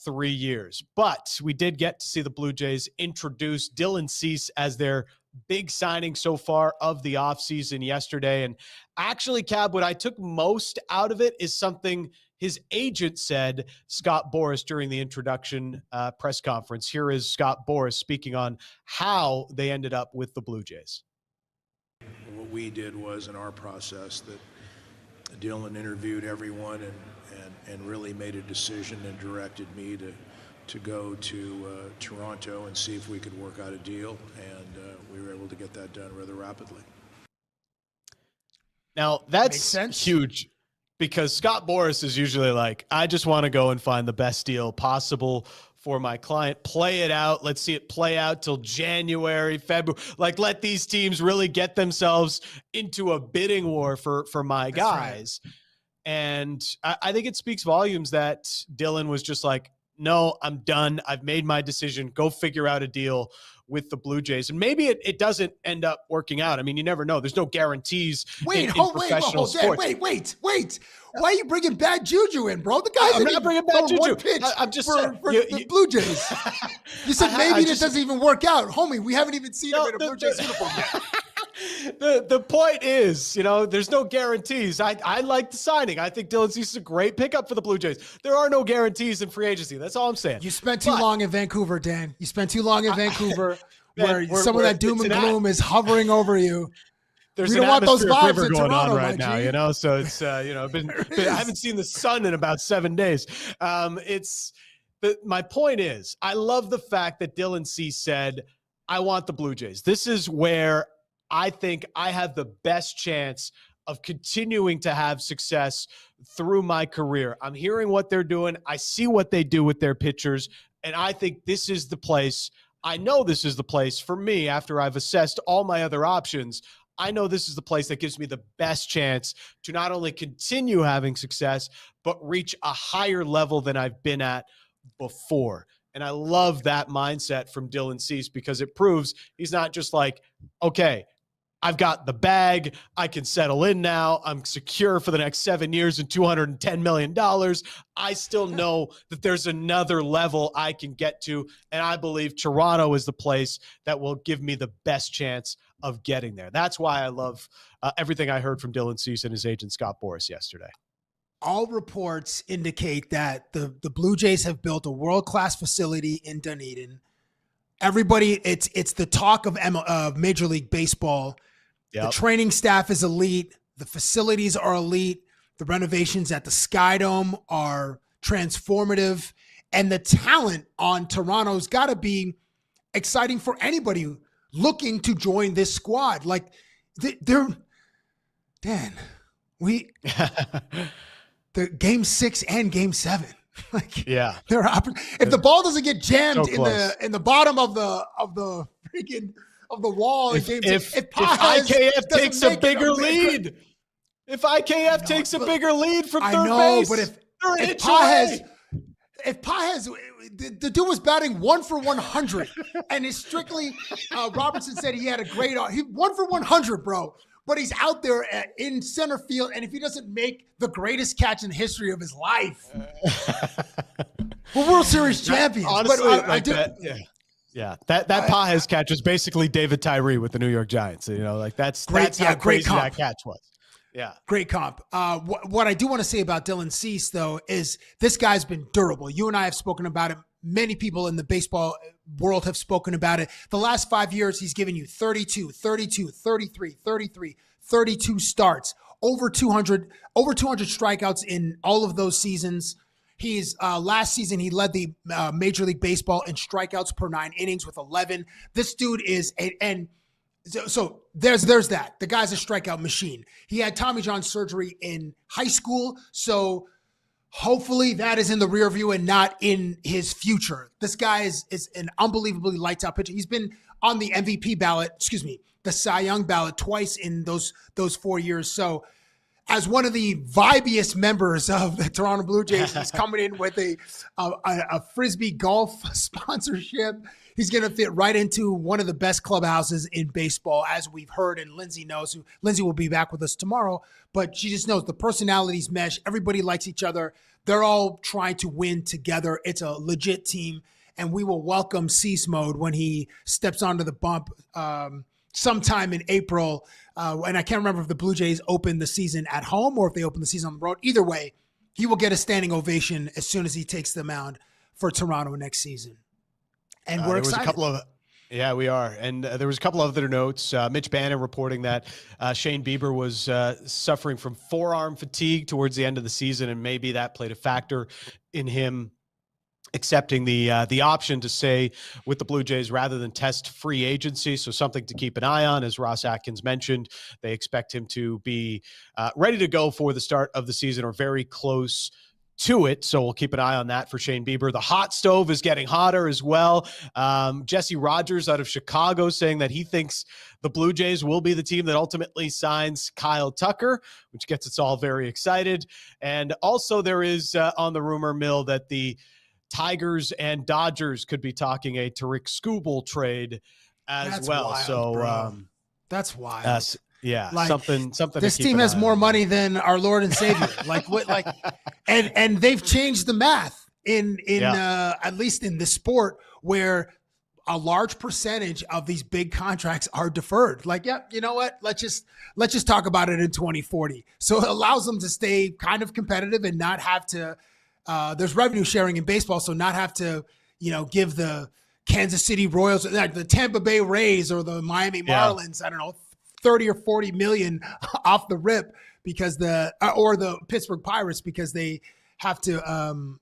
A: 3 years. But we did get to see the Blue Jays introduce Dylan Cease as their big signing so far of the offseason yesterday. And actually, Cab, what I took most out of it is something his agent said, Scott Boras, during the introduction press conference. Here is Scott Boras speaking on how they ended up with the Blue Jays.
D: What we did was, in our process, that Dylan interviewed everyone and really made a decision and directed me to go to Toronto and see if we could work out a deal, and we were able to get that done rather rapidly.
A: Now, that's huge, because Scott Boras is usually like, I just want to go and find the best deal possible for my client, play it out. Let's see it play out till January, February. Like, let these teams really get themselves into a bidding war for my guys. Right. And I think it speaks volumes that Dylan was just like, no, I'm done. I've made my decision. Go figure out a deal with the Blue Jays. And maybe it doesn't end up working out. I mean, you never know. There's no guarantees in professional sports.
B: Wait. Why are you bringing bad juju in, bro? The guy's
A: I'm not bringing bad juju.
B: I'm just for the Blue Jays. You said maybe this doesn't even work out. Homie, we haven't even seen him in a Blue Jays uniform yet.
A: The point is, there's no guarantees. I like the signing. I think Dylan Cease is a great pickup for the Blue Jays. There are no guarantees in free agency. That's all I'm saying.
B: You spent too long in Vancouver, Dan. You spent too long in Vancouver, where some of that doom and gloom is hovering over you.
A: We don't want those vibes in Toronto right now, So it's I haven't seen the sun in about 7 days. My point is, I love the fact that Dylan Cease said, I want the Blue Jays. This is where I think I have the best chance of continuing to have success through my career. I'm hearing what they're doing. I see what they do with their pitchers, and I think this is the place. I know this is the place for me after I've assessed all my other options. I know this is the place that gives me the best chance to not only continue having success, but reach a higher level than I've been at before. And I love that mindset from Dylan Cease because it proves he's not just like, okay, I've got the bag. I can settle in now. I'm secure for the next 7 years and $210 million. I still know that there's another level I can get to. And I believe Toronto is the place that will give me the best chance of getting there. That's why I love everything I heard from Dylan Cease and his agent, Scott Boras, yesterday.
B: All reports indicate that the Blue Jays have built a world-class facility in Dunedin. Everybody, it's the talk of Major League Baseball. Yep. The training staff is elite. The facilities are elite. The renovations at the Sky Dome are transformative. And the talent on Toronto's got to be exciting for anybody looking to join this squad. Like, they're Dan, the game 6 and game 7. Like,
A: yeah,
B: they're if the ball doesn't get jammed
A: so
B: in the bottom of the freaking of the wall,
A: if IKF takes a bigger lead, if IKF takes a bigger lead from third base,
B: but if Pages, the dude was batting 1 for 100, and it's strictly Robertson said he had a great 1 for 100, bro. But he's out there in center field, and if he doesn't make the greatest catch in the history of his life, we're World Series champions.
A: Honestly,
B: but
A: I do. Yeah, that Pages catch was basically David Tyree with the New York Giants. You know, like that's how crazy that catch was. Yeah,
B: great comp. What I do want to say about Dylan Cease, though, is this guy's been durable. You and I have spoken about him. Many people in the baseball world have spoken about it. The last 5 years, he's given you 32, 32, 33, 33, 32 starts, over 200 strikeouts in all of those seasons. He's last season, he led the Major League Baseball in strikeouts per 9 innings with 11. This dude is so there's that. The guy's a strikeout machine. He had Tommy John surgery in high school, so hopefully that is in the rear view and not in his future. This guy is an unbelievably lights out pitcher. He's been on the MVP ballot, the Cy Young ballot twice in those 4 years. So as one of the vibiest members of the Toronto Blue Jays, he's coming in with a Frisbee golf sponsorship. He's going to fit right into one of the best clubhouses in baseball, as we've heard, and Lindsay knows. Lindsay will be back with us tomorrow, but she just knows the personalities mesh. Everybody likes each other. They're all trying to win together. It's a legit team, and we will welcome Cease Mode when he steps onto the bump sometime in April. And I can't remember if the Blue Jays open the season at home or if they open the season on the road. Either way, he will get a standing ovation as soon as he takes the mound for Toronto next season. And we're excited.
A: We are. And there was a couple of other notes. Mitch Bannon reporting that Shane Bieber was suffering from forearm fatigue towards the end of the season, and maybe that played a factor in him accepting the option to stay with the Blue Jays rather than test free agency. So something to keep an eye on. As Ross Atkins mentioned, they expect him to be ready to go for the start of the season or very close to it. So we'll keep an eye on that for Shane Bieber. The hot stove is getting hotter as well. Jesse Rogers out of Chicago saying that he thinks the Blue Jays will be the team that ultimately signs Kyle Tucker, which gets us all very excited. And also there is on the rumor mill that the Tigers and Dodgers could be talking a Tariq Skubal trade as
B: That's
A: well.
B: Wild,
A: so
B: that's wild.
A: Yeah,
B: like,
A: something.
B: This team has more money than our Lord and Savior. And they've changed the math in at least in this sport where a large percentage of these big contracts are deferred. Like, yeah, you know what? Let's just talk about it in 2040. So it allows them to stay kind of competitive and not have to. There's revenue sharing in baseball, so not have to give the Kansas City Royals, the Tampa Bay Rays, or the Miami Marlins, I don't know, 30 or 40 million off the rip because or the Pittsburgh Pirates, because they have to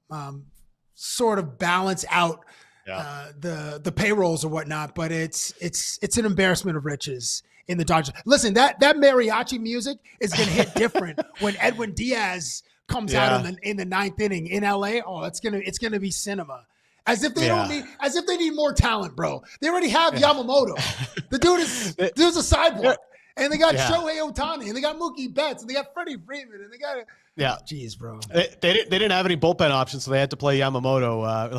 B: sort of balance out the payrolls or whatnot. But it's an embarrassment of riches in the Dodgers. Listen, that mariachi music is going to hit different when Edwin Diaz comes out in the ninth inning in LA. Oh, it's gonna be cinema. As if they need more talent, bro. They already have Yamamoto. The dude's a cyborg. And they got
A: Yeah.
B: Shohei Ohtani, and they got Mookie Betts, and they got Freddie Freeman, and they got
A: Yeah.
B: Jeez, bro.
A: They didn't have any bullpen options, so they had to play Yamamoto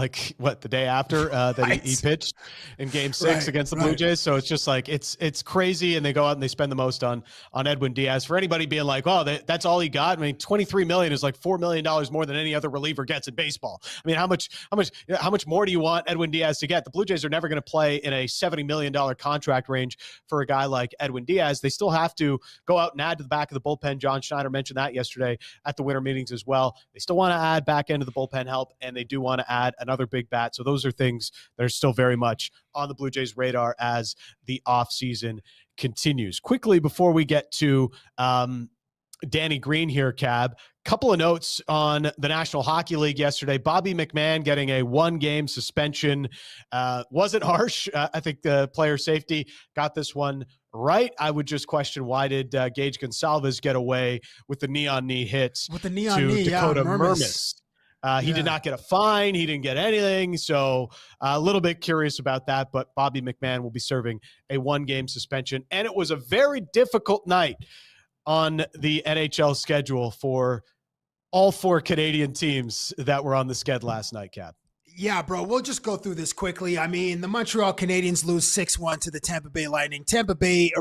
A: the day after that
B: Right.
A: he pitched in Game 6
B: Right,
A: against the Blue
B: right.
A: Jays. So it's just like it's crazy, and they go out and they spend the most on Edwin Diaz. For anybody being like, "Oh, that's all he got," I mean, $23 million is like $4 million more than any other reliever gets in baseball. I mean, how much more do you want Edwin Diaz to get? The Blue Jays are never going to play in a $70 million contract range for a guy like Edwin Diaz. They still have to go out and add to the back of the bullpen. John Schneider mentioned that yesterday at the winter meetings as well. They still want to add back end of the bullpen help, and they do want to add another big bat. So those are things that are still very much on the Blue Jays' radar as the offseason continues. Quickly, before we get to Danny Green here, Cab, couple of notes on the National Hockey League yesterday. Bobby McMahon getting a 1-game suspension. Wasn't harsh. I think the player safety got this one right. I would just question, why did Gage Gonsalves get away with the knee-on-knee hits
B: With the knee on
A: to
B: knee,
A: Dakota
B: yeah,
A: Mermis? He did not get a fine. He didn't get anything. So a little bit curious about that, but Bobby McMahon will be serving a 1-game suspension. And it was a very difficult night on the NHL schedule for all 4 Canadian teams that were on the sched last night, Cap.
B: Yeah, bro, we'll just go through this quickly. I mean, the Montreal Canadiens lose 6-1 to the Tampa Bay Lightning. Tampa Bay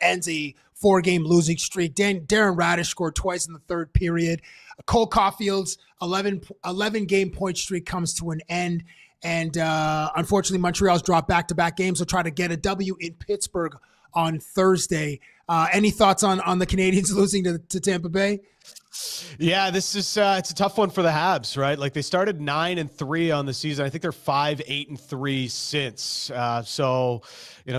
B: ends a 4-game losing streak. Darren Radish scored twice in the third period. Cole Caulfield's 11-game point streak comes to an end. And unfortunately, Montreal's dropped back-to-back games. They'll try to get a W in Pittsburgh on Thursday. Any thoughts on the Canadiens losing to Tampa Bay?
A: Yeah, this is it's a tough one for the Habs, right? Like, they started 9-3 on the season. I think they're 5-8-3 since. So,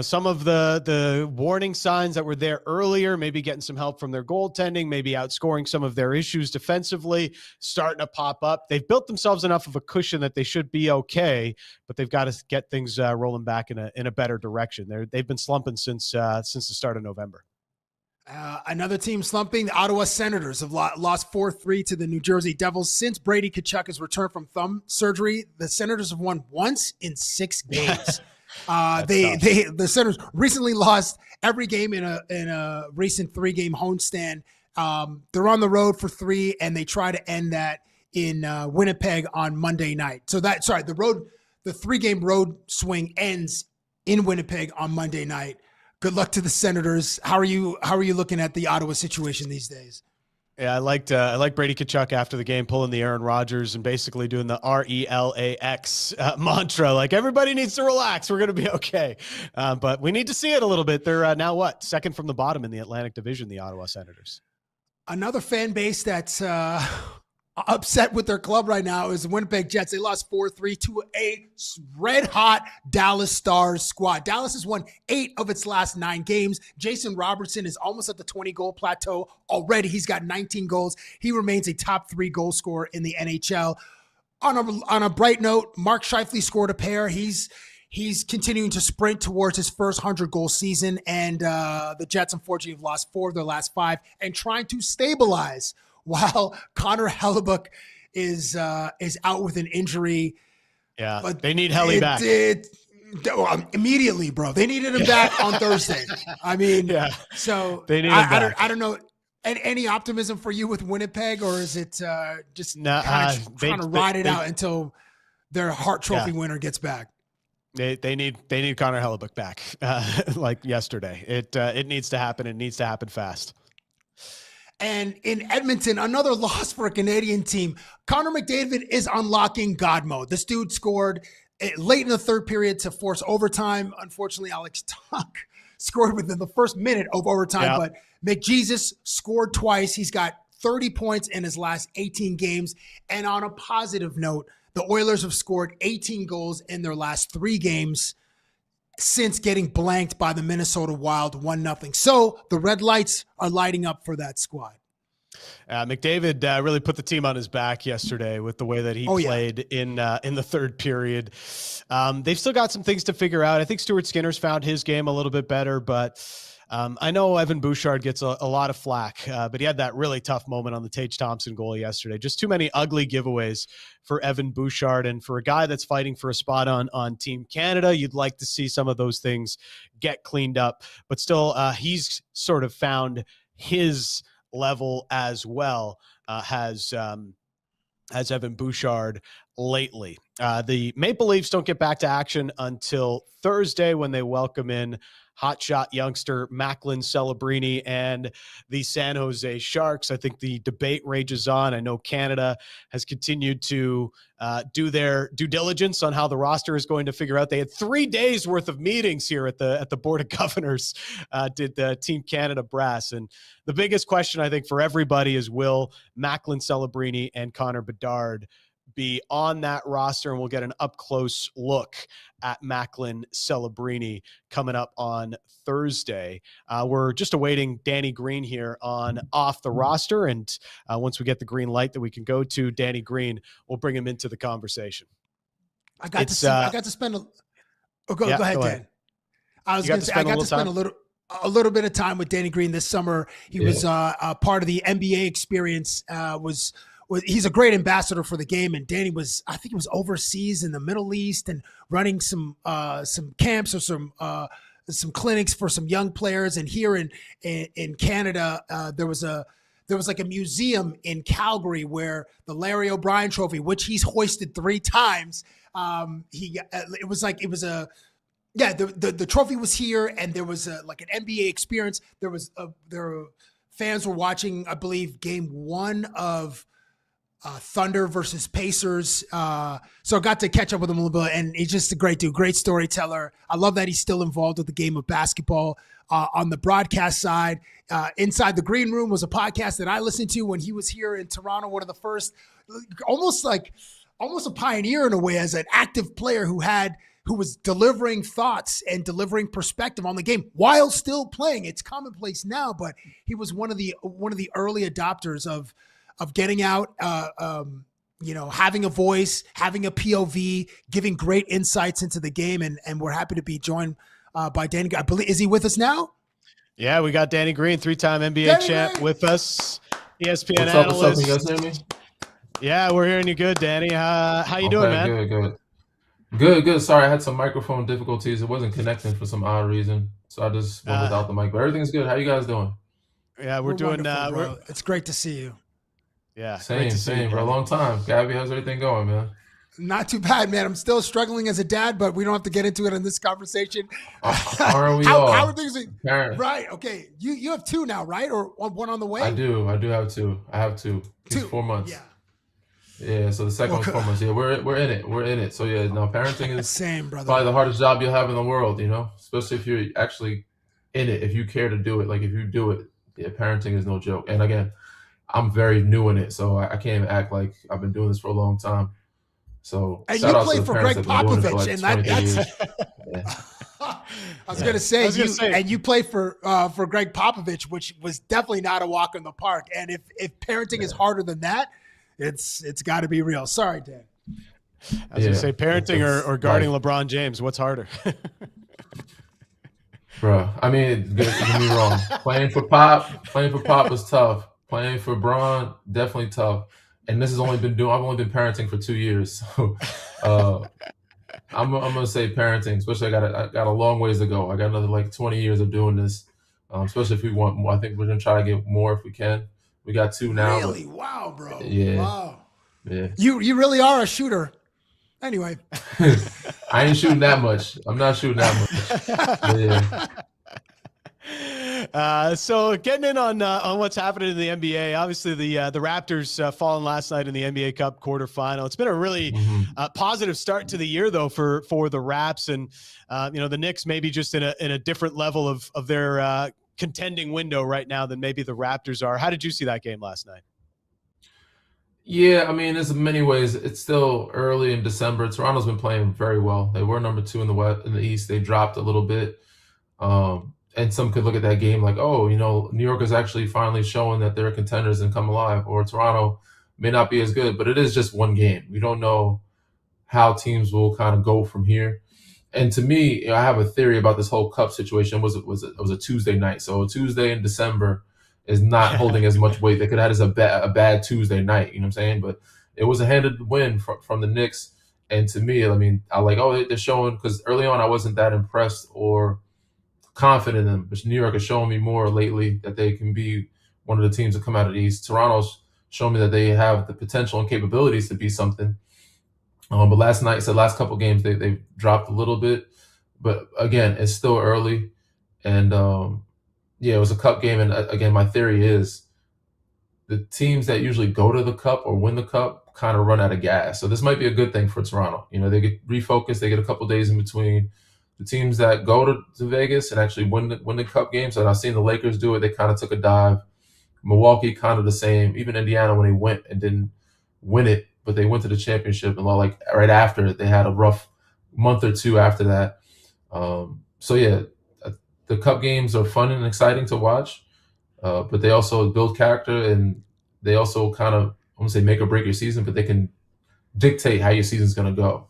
A: some of the warning signs that were there earlier, maybe getting some help from their goaltending, maybe outscoring some of their issues defensively, starting to pop up. They've built themselves enough of a cushion that they should be okay, but they've got to get things rolling back in a better direction. They've been slumping since the start of November.
B: Another team slumping, the Ottawa Senators have lost 4-3 to the New Jersey Devils. Since Brady Tkachuk has returned from thumb surgery, the Senators have won once in 6 games. The Senators recently lost every game in a recent 3-game homestand. They're on the road for 3, and they try to end that in Winnipeg on Monday night. So the 3-game road swing ends in Winnipeg on Monday night. Good luck to the Senators. How are you looking at the Ottawa situation these days?
A: Yeah, I liked Brady Tkachuk after the game pulling the Aaron Rodgers and basically doing the RELAX mantra. Like, everybody needs to relax. We're going to be okay. But we need to see it a little bit. They're now second from the bottom in the Atlantic Division, the Ottawa Senators.
B: Another fan base that's upset with their club right now is the Winnipeg Jets. They lost 4-3 to a red-hot Dallas Stars squad. Dallas has won 8 of its last 9 games. Jason Robertson is almost at the 20-goal plateau already. He's got 19 goals. He remains a top 3 goal scorer in the NHL. On a bright note, Mark Scheifele scored a pair. He's continuing to sprint towards his first 100-goal season, and the Jets, unfortunately, have lost 4 of their last 5 and trying to stabilize while Connor Hellebuyck is out with an injury.
A: Yeah, but they need Helly back.
B: Immediately, bro. They needed him back on Thursday. I mean, yeah. So
A: they need him back.
B: I don't know. Any optimism for you with Winnipeg, or is it just trying to ride it out until their Hart Trophy winner gets back?
A: They need Connor Hellebuyck back like yesterday. It needs to happen. It needs to happen fast.
B: And in Edmonton, another loss for a Canadian team. Connor McDavid is unlocking God mode. This dude scored late in the third period to force overtime. Unfortunately, Alex Tuck scored within the first minute of overtime, but McJesus scored twice. He's got 30 points in his last 18 games. And on a positive note, the Oilers have scored 18 goals in their last 3 games since getting blanked by the Minnesota Wild 1-0. So the red lights are lighting up for that squad.
A: McDavid really put the team on his back yesterday with the way that he played in the third period. They've still got some things to figure out. I think Stuart Skinner's found his game a little bit better, but I know Evan Bouchard gets a lot of flack, but he had that really tough moment on the Tage Thompson goal yesterday. Just too many ugly giveaways for Evan Bouchard, and for a guy that's fighting for a spot on Team Canada, you'd like to see some of those things get cleaned up. But still, he's sort of found his level as well, has Evan Bouchard lately. The Maple Leafs don't get back to action until Thursday when they welcome in hotshot youngster Macklin Celebrini and the San Jose Sharks. I think the debate rages on. I know Canada has continued to do their due diligence on how the roster is going to figure out. They had 3 days worth of meetings here at the Board of Governors, did the Team Canada brass. And the biggest question, I think, for everybody is, will Macklin Celebrini and Connor Bedard be on that roster? And we'll get an up-close look at Macklin Celebrini coming up on Thursday. We're just awaiting Danny Green here on Off the Roster, and once we get the green light that we can go to Danny Green, we'll bring him into the conversation.
B: I got to spend go ahead, Dan. I was going to say, I got to spend a little bit of time with Danny Green this summer. He was a part of the NBA experience, he's a great ambassador for the game. And Danny I think he was overseas in the Middle East and running some camps or some clinics for some young players. And here in Canada, there was like a museum in Calgary where the Larry O'Brien Trophy, which he's hoisted 3 times, the trophy was here, and there was an NBA experience. Fans were watching, I believe, game 1 of Thunder versus Pacers. So I got to catch up with him a little bit, and he's just a great dude, great storyteller. I love that he's still involved with the game of basketball on the broadcast side. Inside the Green Room was a podcast that I listened to when he was here in Toronto, one of the first, almost a pioneer in a way, as an active player who was delivering thoughts and delivering perspective on the game while still playing. It's commonplace now, but he was one of the early adopters of getting out, having a voice, having a POV, giving great insights into the game. And we're happy to be joined by Danny. I believe, is he with us now?
A: Yeah, we got Danny Green, 3-time NBA champ with us, ESPN
E: What's
A: analyst.
E: up? Can you guys hear me?
A: Yeah, we're hearing you good, Danny. How you doing, man?
E: Good. Sorry, I had some microphone difficulties. It wasn't connecting for some odd reason, so I just went without the mic. But everything's good. How you guys doing?
A: Yeah, we're doing.
B: It's great to see you.
A: Yeah,
E: same for a long time. Gabby, how's everything going, man?
B: Not too bad, man. I'm still struggling as a dad, but we don't have to get into it in this conversation.
E: Aren't we all?
B: How are things? Right. Okay. You have 2 now, right? Or one on the way?
E: I do have 2. I have 2. He's 4 months.
B: Yeah.
E: Yeah. So the second one's 4 months. Yeah, we're in it. We're in it. So yeah, no, parenting is
B: same, brother.
E: Probably the hardest job you'll have in the world. Especially if you're actually in it. If you care to do it, like if you do it, yeah, parenting is no joke. And again, I'm very new in it, so I can't even act like I've been doing this for a long time. So
B: and you play for Greg Popovich, and that's.
E: Yeah.
B: I was going to say, and you play for Greg Popovich, which was definitely not a walk in the park. And if parenting is harder than that, it's got to be real. Sorry, Dan.
A: I was going to say, parenting or guarding LeBron James, what's harder?
E: Bro, I mean, don't get me wrong. Playing for Pop was tough. Playing for Braun, definitely tough. And this has I've only been parenting for 2 years. So I'm gonna say parenting, especially I got a long ways to go. I got another 20 years of doing this. Especially if we want more. I think we're gonna try to get more if we can. We got 2 now.
B: Really? Wow, bro.
E: Yeah.
B: Wow.
E: Yeah.
B: You really are a shooter. Anyway.
E: I ain't shooting that much. I'm not shooting that much. Yeah.
A: So getting in on what's happening in the NBA, obviously the Raptors falling last night in the NBA Cup quarterfinal. It's been a really positive start to the year, though, for the Raps, and the Knicks maybe just in a different level of their contending window right now than maybe the Raptors are. How did you see that game last night?
E: Yeah, I mean, there's many ways. It's still early in December. Toronto's been playing very well. They were number 2 in the East. They dropped a little bit. And and some could look at that game like, oh, New York is actually finally showing that they're contenders and come alive, or Toronto may not be as good, but it is just one game. We don't know how teams will kind of go from here. And to me, I have a theory about this whole cup situation. It was a Tuesday night, so a Tuesday in December is not holding as much weight. They could have had as a bad Tuesday night, you know what I'm saying? But it was a handed win from the Knicks. And to me, I mean, I like, oh, they're showing, because early on I wasn't that impressed or confident in them. But New York has shown me more lately that they can be one of the teams that come out of the East. Toronto's shown me that they have the potential and capabilities to be something. But last couple games, they've dropped a little bit. But again, it's still early. And yeah, it was a cup game. And again, my theory is the teams that usually go to the cup or win the cup kind of run out of gas. So this might be a good thing for Toronto. They get refocused. They get a couple days in between. The teams that go to Vegas and actually win the cup games, and I've seen the Lakers do it, they kind of took a dive. Milwaukee kind of the same. Even Indiana, when they went and didn't win it, but they went to the championship, and like right after it, they had a rough month or two after that. So yeah, the cup games are fun and exciting to watch, but they also build character, and they also kind of, I won't say make or break your season, but they can dictate how your season's going to go.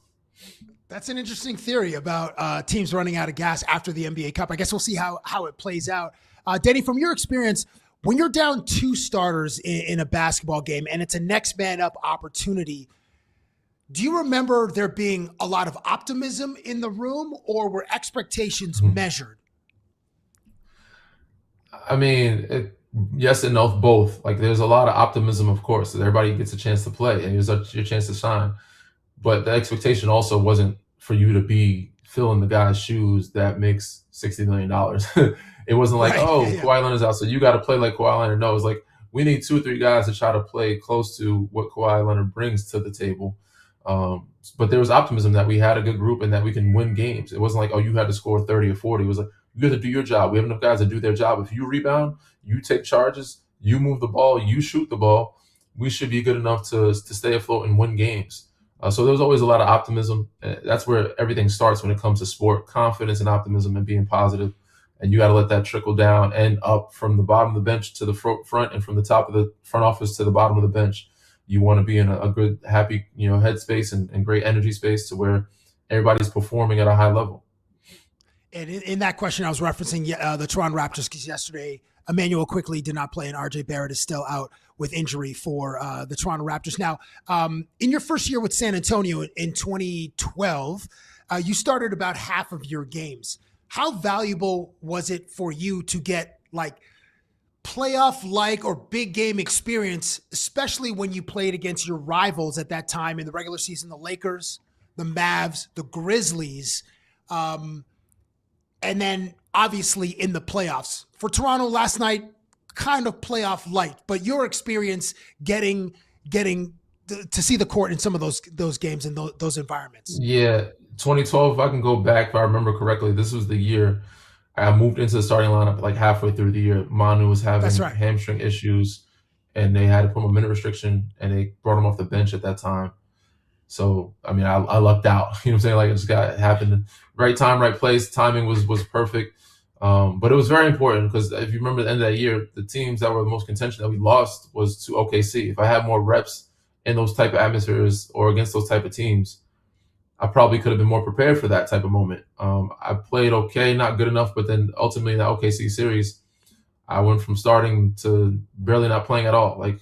B: That's an interesting theory about teams running out of gas after the NBA Cup. I guess we'll see how it plays out. Denny, from your experience, when you're down 2 starters in a basketball game and it's a next man up opportunity, do you remember there being a lot of optimism in the room, or were expectations measured?
E: I mean, yes and no, both. Like, there's a lot of optimism, of course. Everybody gets a chance to play, and it's your chance to shine. But the expectation also wasn't for you to be filling the guy's shoes that makes $60 million. It wasn't like, Kawhi Leonard's out, so you got to play like Kawhi Leonard. No, it's like, we need 2 or 3 guys to try to play close to what Kawhi Leonard brings to the table. But there was optimism that we had a good group and that we can win games. It wasn't like, oh, you had to score 30 or 40. It was like, you have to do your job. We have enough guys to do their job. If you rebound, you take charges, you move the ball, you shoot the ball, we should be good enough to stay afloat and win games. So there was always a lot of optimism. That's where everything starts when it comes to sport: confidence and optimism and being positive. And you got to let that trickle down and up from the bottom of the bench to the front, and from the top of the front office to the bottom of the bench. You want to be in a good, happy, headspace and great energy space to where everybody's performing at a high level.
B: And in that question, I was referencing the Toronto Raptors, because yesterday Emmanuel quickly did not play, and RJ Barrett is still out with injury for the Toronto Raptors. Now, in your first year with San Antonio in 2012, you started about half of your games. How valuable was it for you to get like playoff-like or big game experience, especially when you played against your rivals at that time in the regular season, the Lakers, the Mavs, the Grizzlies, and then obviously in the playoffs? For Toronto last night, kind of playoff light, but your experience getting to see the court in some of those games and those environments.
E: Yeah, 2012, if I can go back, if I remember correctly, this was the year I moved into the starting lineup like halfway through the year. Manu was having hamstring issues, and they had to put him on minute restriction, and they brought him off the bench at that time. So, I mean, I lucked out. You know what I'm saying? Like, it happened. Right time, right place. Timing was perfect. But it was very important, because if you remember the end of that year, the teams that were the most contention that we lost was to OKC. If I had more reps in those type of atmospheres or against those type of teams, I probably could have been more prepared for that type of moment. I played okay, not good enough, but then ultimately in the OKC series, I went from starting to barely not playing at all, like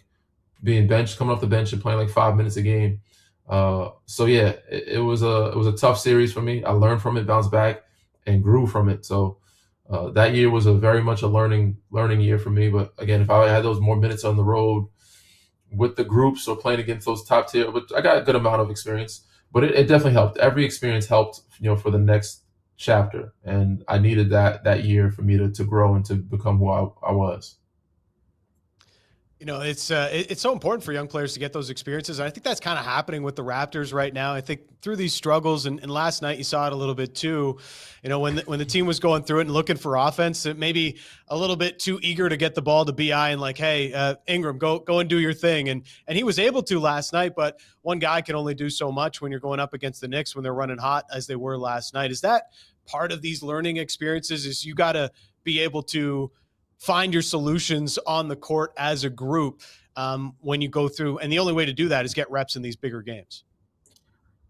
E: being benched, coming off the bench and playing like 5 minutes a game. So yeah, it was a tough series for me. I learned from it, bounced back, and grew from it. So that year was very much a learning year for me. But again, if I had those more minutes on the road with the groups or playing against those top tier, but I got a good amount of experience. But it definitely helped. Every experience helped, for the next chapter, and I needed that year for me to grow and to become who I was.
A: It's so important for young players to get those experiences. And I think that's kind of happening with the Raptors right now. I think through these struggles, and last night you saw it a little bit too, when the team was going through it and looking for offense, it maybe a little bit too eager to get the ball to BI and like, hey, Ingram, go and do your thing. And he was able to last night, but one guy can only do so much when you're going up against the Knicks when they're running hot as they were last night. Is that part of these learning experiences, is you got to be able to find your solutions on the court as a group when you go through. And the only way to do that is get reps in these bigger games.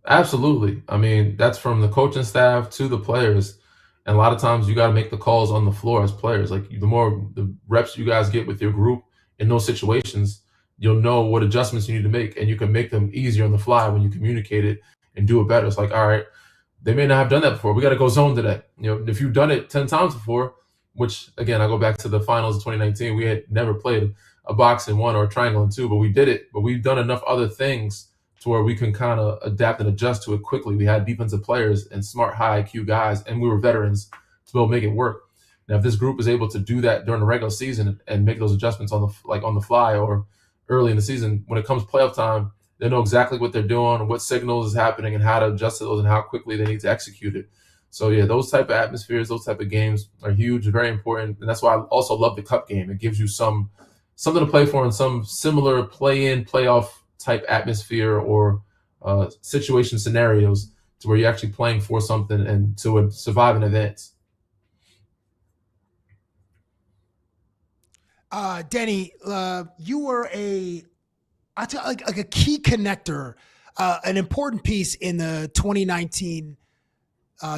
E: Absolutely. I mean, that's from the coaching staff to the players. And a lot of times you got to make the calls on the floor as players. Like the more the reps you guys get with your group in those situations, you'll know what adjustments you need to make, and you can make them easier on the fly when you communicate it and do it better. It's like, all right, they may not have done that before. We got to go zone today. If you've done it 10 times before, which again, I go back to the finals of 2019, we had never played a box in one or a triangle in two, but we did it. But we've done enough other things to where we can kind of adapt and adjust to it quickly. We had defensive players and smart, high IQ guys, and we were veterans to be able to make it work. Now, if this group is able to do that during the regular season and make those adjustments on the fly or early in the season, when it comes playoff time, they know exactly what they're doing, what signals is happening, and how to adjust to those and how quickly they need to execute it. So yeah, those type of atmospheres, those type of games are huge, very important, and that's why I also love the cup game. It gives you something to play for in some similar play-in, playoff type atmosphere or situation scenarios to where you're actually playing for something and to survive an event.
B: Denny, you were like a key connector, an important piece in the 2019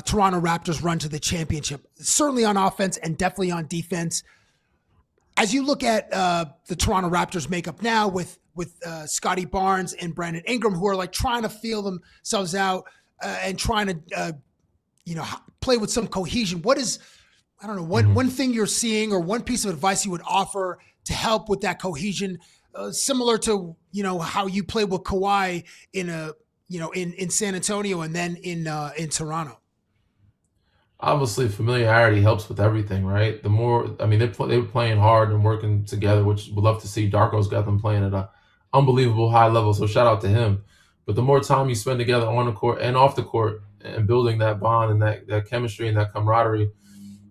B: Toronto Raptors run to the championship, certainly on offense and definitely on defense. As you look at the Toronto Raptors makeup now with Scotty Barnes and Brandon Ingram, who are like trying to feel themselves out and trying to play with some cohesion, what is, I don't know, one thing you're seeing or one piece of advice you would offer to help with that cohesion, similar to how you play with Kawhi in San Antonio and then in Toronto?
E: Obviously, familiarity helps with everything, right? The more, I mean, they were playing hard and working together, which we'd love to see. Darko's got them playing at an unbelievable high level, so shout out to him. But the more time you spend together on the court and off the court and building that bond and that chemistry and that camaraderie,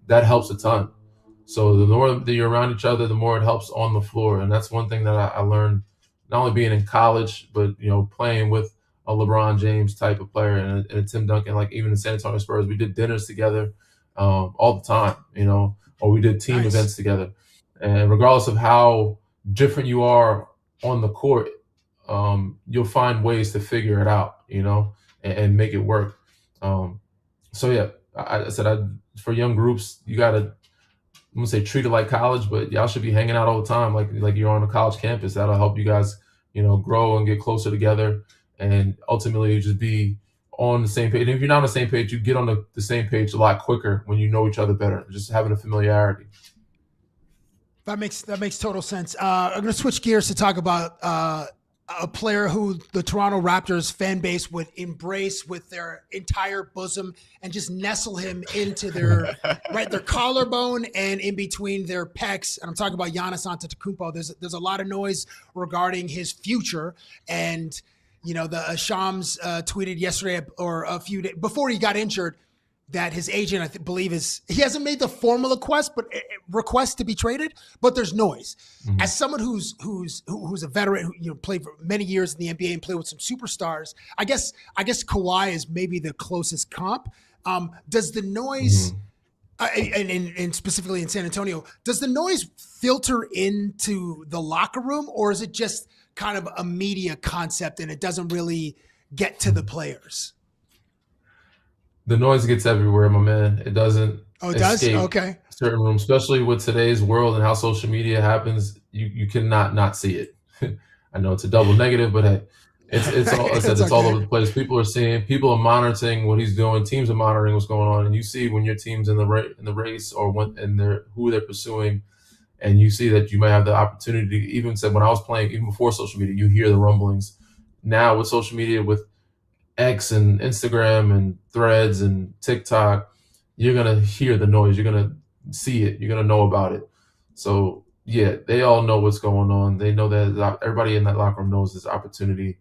E: that helps a ton. So the more that you're around each other, the more it helps on the floor. And that's one thing that I learned, not only being in college, but playing with a LeBron James type of player and a Tim Duncan, like even in San Antonio Spurs, we did dinners together all the time, or we did team events together. And regardless of how different you are on the court, you'll find ways to figure it out, and make it work. So yeah, I said, for young groups, you got to, I'm gonna say treat it like college, but y'all should be hanging out all the time, like you're on a college campus. That'll help you guys, grow and get closer together. And ultimately, you just be on the same page. And if you're not on the same page, you get on the same page a lot quicker when you know each other better, just having a familiarity.
B: That makes total sense. I'm going to switch gears to talk about a player who the Toronto Raptors fan base would embrace with their entire bosom and just nestle him into their their collarbone and in between their pecs. And I'm talking about Giannis Antetokounmpo. There's a lot of noise regarding his future, and the Shams tweeted yesterday or a few days before he got injured that his agent, believe he hasn't made the formal request to be traded, but there's noise. Mm-hmm. As someone who's a veteran, who played for many years in the NBA and played with some superstars, I guess Kawhi is maybe the closest comp. Does the noise, and specifically in San Antonio, does the noise filter into the locker room, or is it just kind of a media concept and it doesn't really get to the players?
E: The noise gets everywhere, my man. It doesn't.
B: Oh, it does? Okay.
E: Certain rooms, especially with today's world and how social media happens, you cannot not see it. I know it's a double negative, but hey, it's all. I said it's all over the place. People are monitoring what he's doing. Teams are monitoring what's going on, and you see when your team's in the race or who they're pursuing, and you see that you might have the opportunity. Even said when I was playing, even before social media, you hear the rumblings. Now with social media, with X and Instagram and Threads and TikTok, you're going to hear the noise. You're going to see it. You're going to know about it. So, yeah, they all know what's going on. They know that everybody in that locker room knows there's opportunity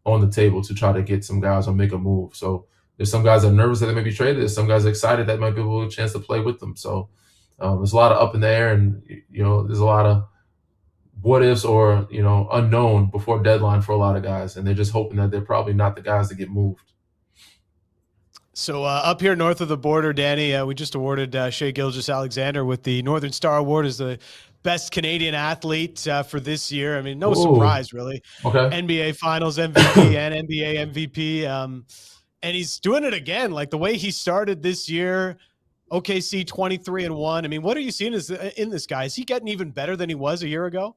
E: on the table to try to get some guys or make a move. So there's some guys that are nervous that they may be traded. There's some guys excited that might be able to chance to play with them. So there's a lot of up in the air, and, there's a lot of what ifs or, unknown before deadline for a lot of guys. And they're just hoping that they're probably not the guys that get moved.
A: So up here north of the border, Danny, we just awarded Shea Gilgeous-Alexander with the Northern Star Award as the best Canadian athlete for this year. I mean, no surprise, really.
E: Okay.
A: NBA Finals MVP and NBA MVP. And he's doing it again. Like the way he started this year, OKC 23-1. I mean, what are you seeing in this guy? Is he getting even better than he was a year ago?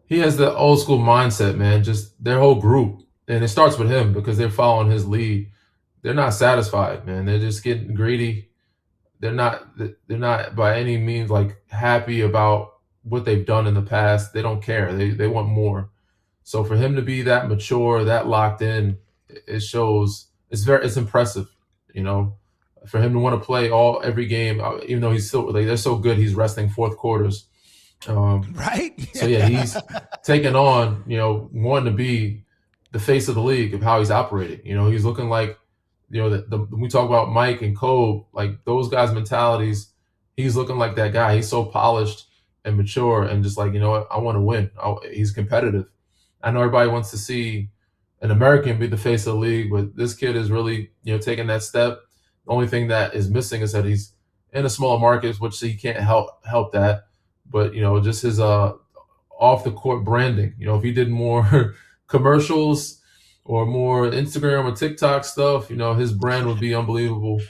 E: He has the old school mindset, man. Just their whole group. And it starts with him because they're following his lead. They're not satisfied, man. They're just getting greedy. They're not by any means like happy about what they've done in the past. They don't care. They want more. So for him to be that mature, that locked in, it shows. It's impressive, you know. For him to want to play every game, even though he's still they're so good, he's resting fourth quarters.
B: Right.
E: So yeah, he's taken on, wanting to be the face of the league of how he's operating. He's looking like, when we talk about Mike and Kobe, like those guys' mentalities, he's looking like that guy. He's so polished and mature and just like, I want to win. He's competitive. I know everybody wants to see an American be the face of the league, but this kid is really, taking that step. The only thing that is missing is that he's in a smaller market, which he can't help that. But, just his off the court branding, if he did more commercials or more Instagram or TikTok stuff, his brand would be unbelievable.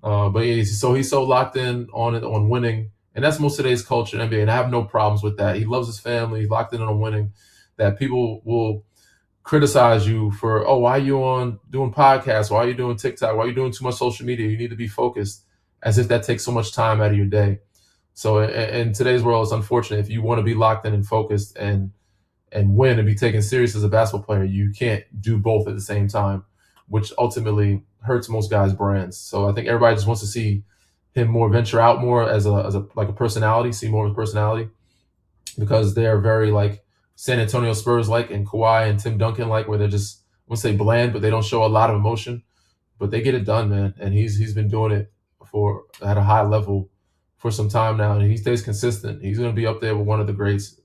E: But yeah, he's so locked in on winning. And that's most of today's culture in NBA. And I have no problems with that. He loves his family. He's locked in on winning. That people will criticize you for, why are you doing podcasts? Why are you doing TikTok? Why are you doing too much social media? You need to be focused, as if that takes so much time out of your day. So in today's world, it's unfortunate. If you want to be locked in and focused and win and be taken serious as a basketball player, you can't do both at the same time, which ultimately hurts most guys' brands. So I think everybody just wants to see him venture out more as a personality, see more of his personality, because they're very like San Antonio Spurs like, and Kawhi and Tim Duncan like, where they're just, I wouldn't say bland, but they don't show a lot of emotion, but they get it done, man. And he's been doing it at a high level for some time now, and he stays consistent. He's going to be up there with one of the greats,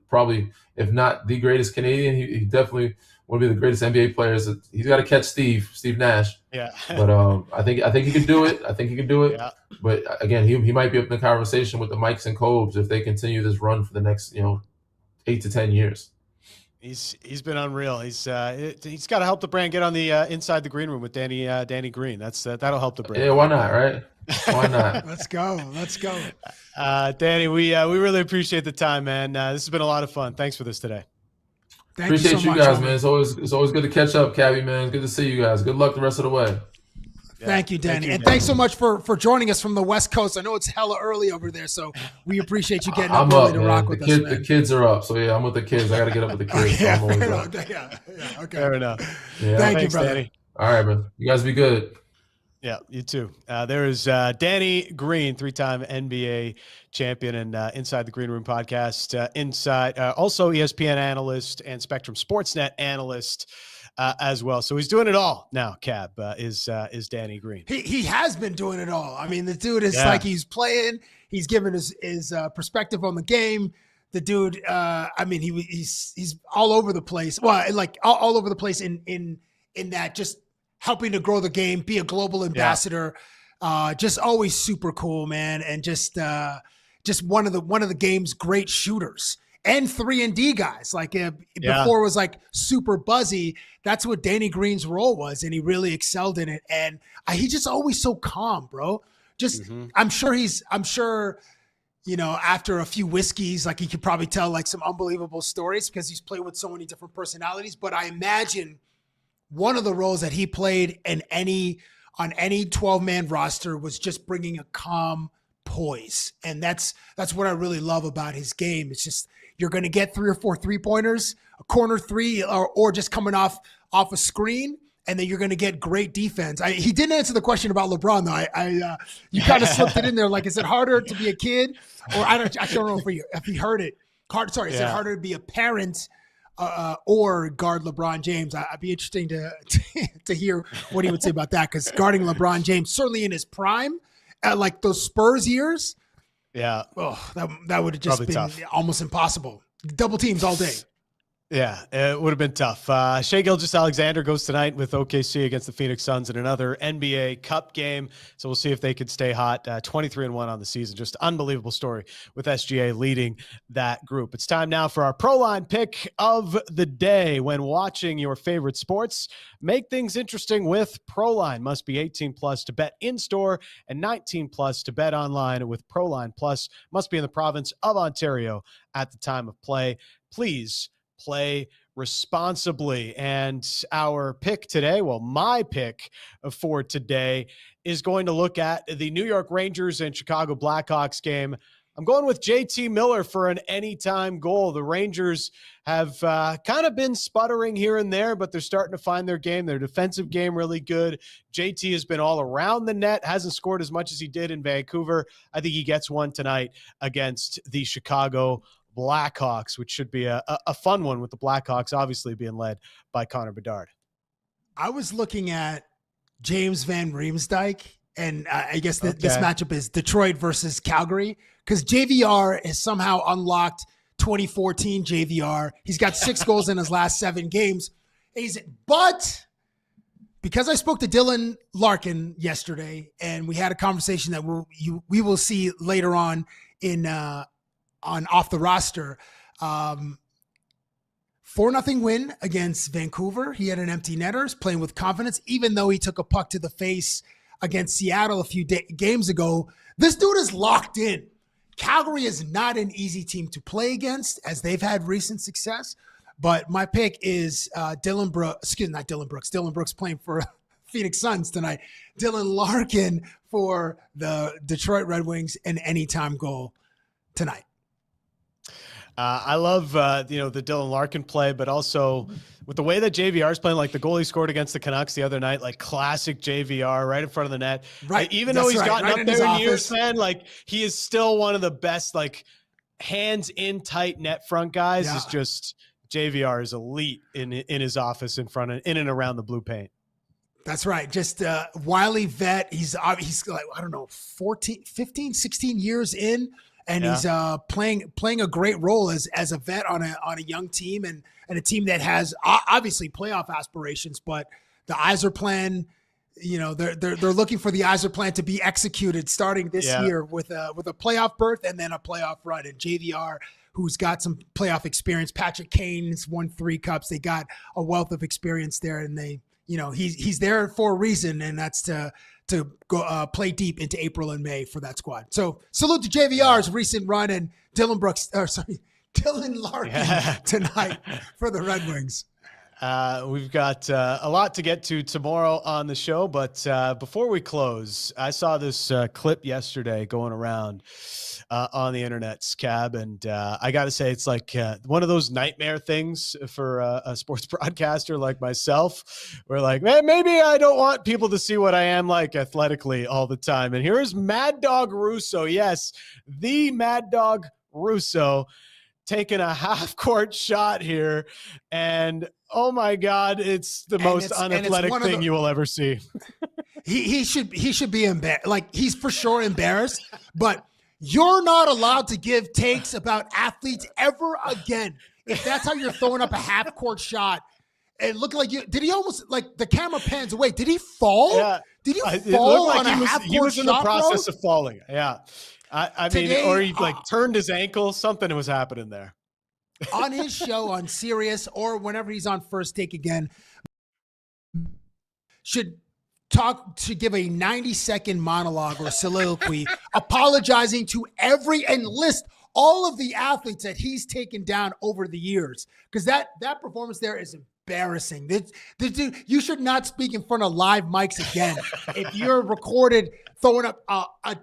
E: probably if not the greatest Canadian. He definitely will be the greatest NBA players. He's got to catch Steve Nash.
A: Yeah.
E: But I think he can do it.
A: Yeah.
E: But again, he might be up in the conversation with the Mikes and Cobes if they continue this run for the next 8 to 10 years.
A: He's been unreal. He's got to help the brand get on the inside the green room with Danny Green. That'll help the brand.
E: Yeah, why not, right? Why not?
B: Let's go.
A: Danny, we really appreciate the time, man. This has been a lot of fun. Thanks for this today.
E: Appreciate you guys, man. It's always good to catch up, Cabby, man. It's good to see you guys. Good luck the rest of the way.
B: Yeah. Thank you, Danny. And thanks so much for joining us from the West Coast. I know it's hella early over there, so we appreciate you getting up early to rock with us, man.
E: The kids are up, so yeah, I'm with the kids. I got to get up with the kids.
B: Yeah,
E: so
B: okay.
A: Fair enough.
E: Yeah.
B: Thank you, brother.
A: Danny.
E: All right, man. You guys be good.
A: Yeah, you too. There is Danny Green, 3-time NBA champion and Inside the Green Room podcast. Also ESPN analyst and Spectrum Sportsnet analyst as well. So he's doing it all now. Cab is Danny Green.
B: He has been doing it all. I mean, the dude is like he's playing. He's giving his perspective on the game. The dude, I mean, he's all over the place. Well, like all over the place in that just helping to grow the game, be a global ambassador, just always super cool, man, and just one of the game's great shooters and 3-and-D guys. Like before it was like super buzzy. That's what Danny Green's role was, and he really excelled in it. And he's just always so calm, bro. Just I'm sure after a few whiskeys, like he could probably tell like some unbelievable stories because he's played with so many different personalities. But I imagine one of the roles that he played on any 12-man roster was just bringing a calm poise. And that's what I really love about his game. It's just, you're going to get 3 or 4 3-pointers, a corner three, or just coming off a screen. And then you're going to get great defense. He didn't answer the question about LeBron though. You kind of slipped it in there. Like, is it harder to be a kid, or I don't know if he heard it. Is it harder to be a parent or guard LeBron James? I'd be interesting to hear what he would say about that, because guarding LeBron James, certainly in his prime, like those Spurs years, that would have just been
A: tough.
B: almost impossible. Double teams all day.
A: Yeah, it would have been tough. Shai Gilgeous-Alexander goes tonight with OKC against the Phoenix Suns in another NBA Cup game. So we'll see if they can stay hot. 23-1 on the season. Just unbelievable story with SGA leading that group. It's time now for our Proline pick of the day. When watching your favorite sports, make things interesting with Proline. Must be 18 plus to bet in-store and 19 plus to bet online with Proline Plus. Must be in the province of Ontario at the time of play. Please play responsibly. And our pick today, well, my pick for today is going to look at the New York Rangers and Chicago Blackhawks game. I'm going with JT Miller for an anytime goal. The Rangers have kind of been sputtering here and there, but they're starting to find their game. Their defensive game really good. JT has been all around the net, hasn't scored as much as he did in Vancouver. I think he gets one tonight against the Chicago Blackhawks, which should be a fun one, with the Blackhawks obviously being led by Connor Bedard.
B: I was looking at James Van Riemsdyk, and I guess this matchup is Detroit versus Calgary, because JVR has somehow unlocked 2014 JVR. He's got 6 goals in his last 7 games. But because I spoke to Dylan Larkin yesterday, and we had a conversation that we will see later on in on Off the Roster, 4-0 win against Vancouver. He had an empty netters, playing with confidence, even though he took a puck to the face against Seattle a few games ago. This dude is locked in. Calgary is not an easy team to play against, as they've had recent success. But my pick is Dylan Brooks playing for Phoenix Suns tonight. Dylan Larkin for the Detroit Red Wings, an anytime goal tonight.
A: I love, the Dylan Larkin play, but also with the way that JVR is playing, like the goal he scored against the Canucks the other night, like classic JVR right in front of the net.
B: Right.
A: Like, even though he's gotten
B: right
A: up there in years, man, like he is still one of the best, like hands in tight net front guys.
B: Yeah.
A: Is just JVR is elite in his office in and around the blue paint.
B: That's right. Just wily vet. He's like, I don't know, 15, 16 years in. And he's playing a great role as a vet on a young team and a team that has obviously playoff aspirations. But the Yzer plan, they're looking for the Yzer plan to be executed starting this year with a playoff berth and then a playoff run. And JVR, who's got some playoff experience, Patrick Kane's won 3 cups. They got a wealth of experience there, and he's there for a reason, and that's to go play deep into April and May for that squad. So salute to JVR's recent run, and Dylan Larkin tonight for the Red Wings.
A: We've got a lot to get to tomorrow on the show, but before we close, I saw this clip yesterday going around on the internet, Scab, and I got to say, it's like one of those nightmare things for a sports broadcaster like myself, where like, man, maybe I don't want people to see what I am like athletically all the time. And here's Mad Dog Russo. Yes, the Mad Dog Russo taking a half-court shot here, and oh my God, it's the most unathletic thing you will ever see.
B: He should be embarrassed. Like, he's for sure embarrassed, but you're not allowed to give takes about athletes ever again. If that's how you're throwing up a half-court shot, it looked like did he almost, like, the camera pans away? Did he fall?
A: Yeah.
B: Did he fall on a half-court shot?
A: He was in the process of falling. Yeah. I mean, or he turned his ankle. Something was happening there.
B: On his show on Sirius, or whenever he's on First Take again, should give a 90-second monologue or soliloquy apologizing to and list all of the athletes that he's taken down over the years, because that performance there is embarrassing. Dude, you should not speak in front of live mics again if you're recorded throwing up a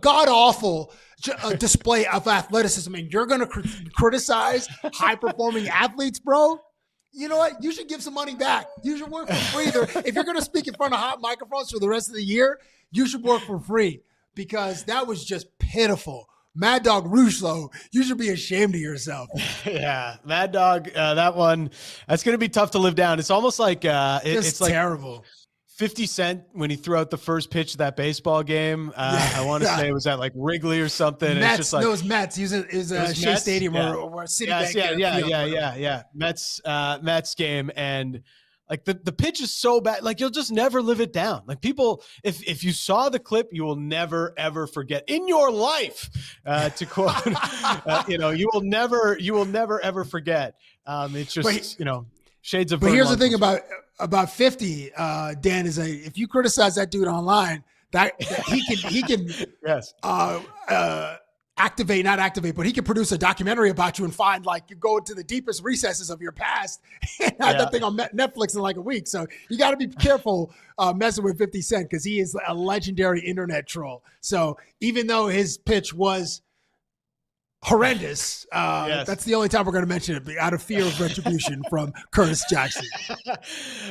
B: god awful display of athleticism, and you're going to criticize high performing athletes, bro. You know what? You should give some money back. You should work for free. If you're going to speak in front of hot microphones for the rest of the year, you should work for free, because that was just pitiful. Mad Dog Russo, you should be ashamed of yourself.
A: Yeah, Mad Dog, that one, that's going to be tough to live down. It's almost like it's like
B: terrible.
A: 50 Cent, when he threw out the first pitch of that baseball game, I want to say it was at like Wrigley or something.
B: Mets,
A: it's just like,
B: no, it was Mets. He was at Shea
A: Mets?
B: Stadium
A: Yeah.
B: or Citibank.
A: Yeah. Mets game. And like the pitch is so bad, like you'll just never live it down. Like people, if you saw the clip, you will never ever forget in your life. To quote, you will never ever forget. It's just shades of.
B: But here's the thing about 50, Dan, is if you criticize that dude online, that he can
A: yes.
B: Not activate, but he can produce a documentary about you and find like you go into the deepest recesses of your past and have that thing on Netflix in like a week. So you got to be careful messing with 50 Cent because he is a legendary internet troll. So even though his pitch was horrendous, that's the only time we're going to mention it out of fear of retribution from Curtis Jackson.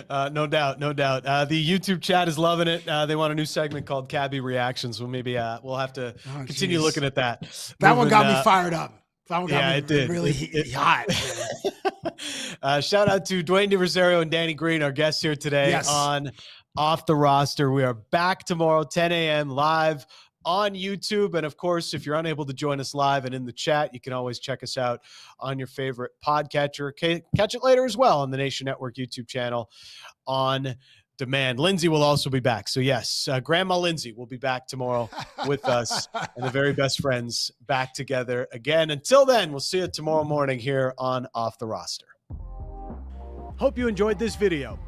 A: No doubt. The YouTube chat is loving it. They want a new segment called Cabby Reactions. Well, maybe we'll have to continue looking at that.
B: That one got me fired up. That one got me
A: it did.
B: really hot.
A: Shout out to Dwayne De Rosario and Danny Green, our guests here today on Off the Roster. We are back tomorrow, 10 a.m. live on YouTube. And of course, if you're unable to join us live and in the chat, you can always check us out on your favorite podcatcher. Catch it later as well on the Nation Network YouTube channel on demand. Lindsay will also be back. So yes, Grandma Lindsay will be back tomorrow with us and the very best friends back together again. Until then, we'll see you tomorrow morning here on Off the Roster. Hope you enjoyed this video.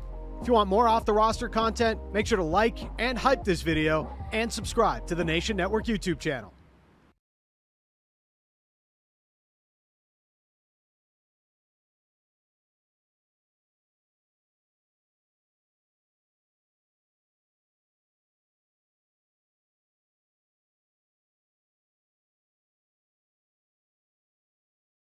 A: If you want more Off the Roster content, make sure to like and hype this video and subscribe to the Nation Network YouTube channel.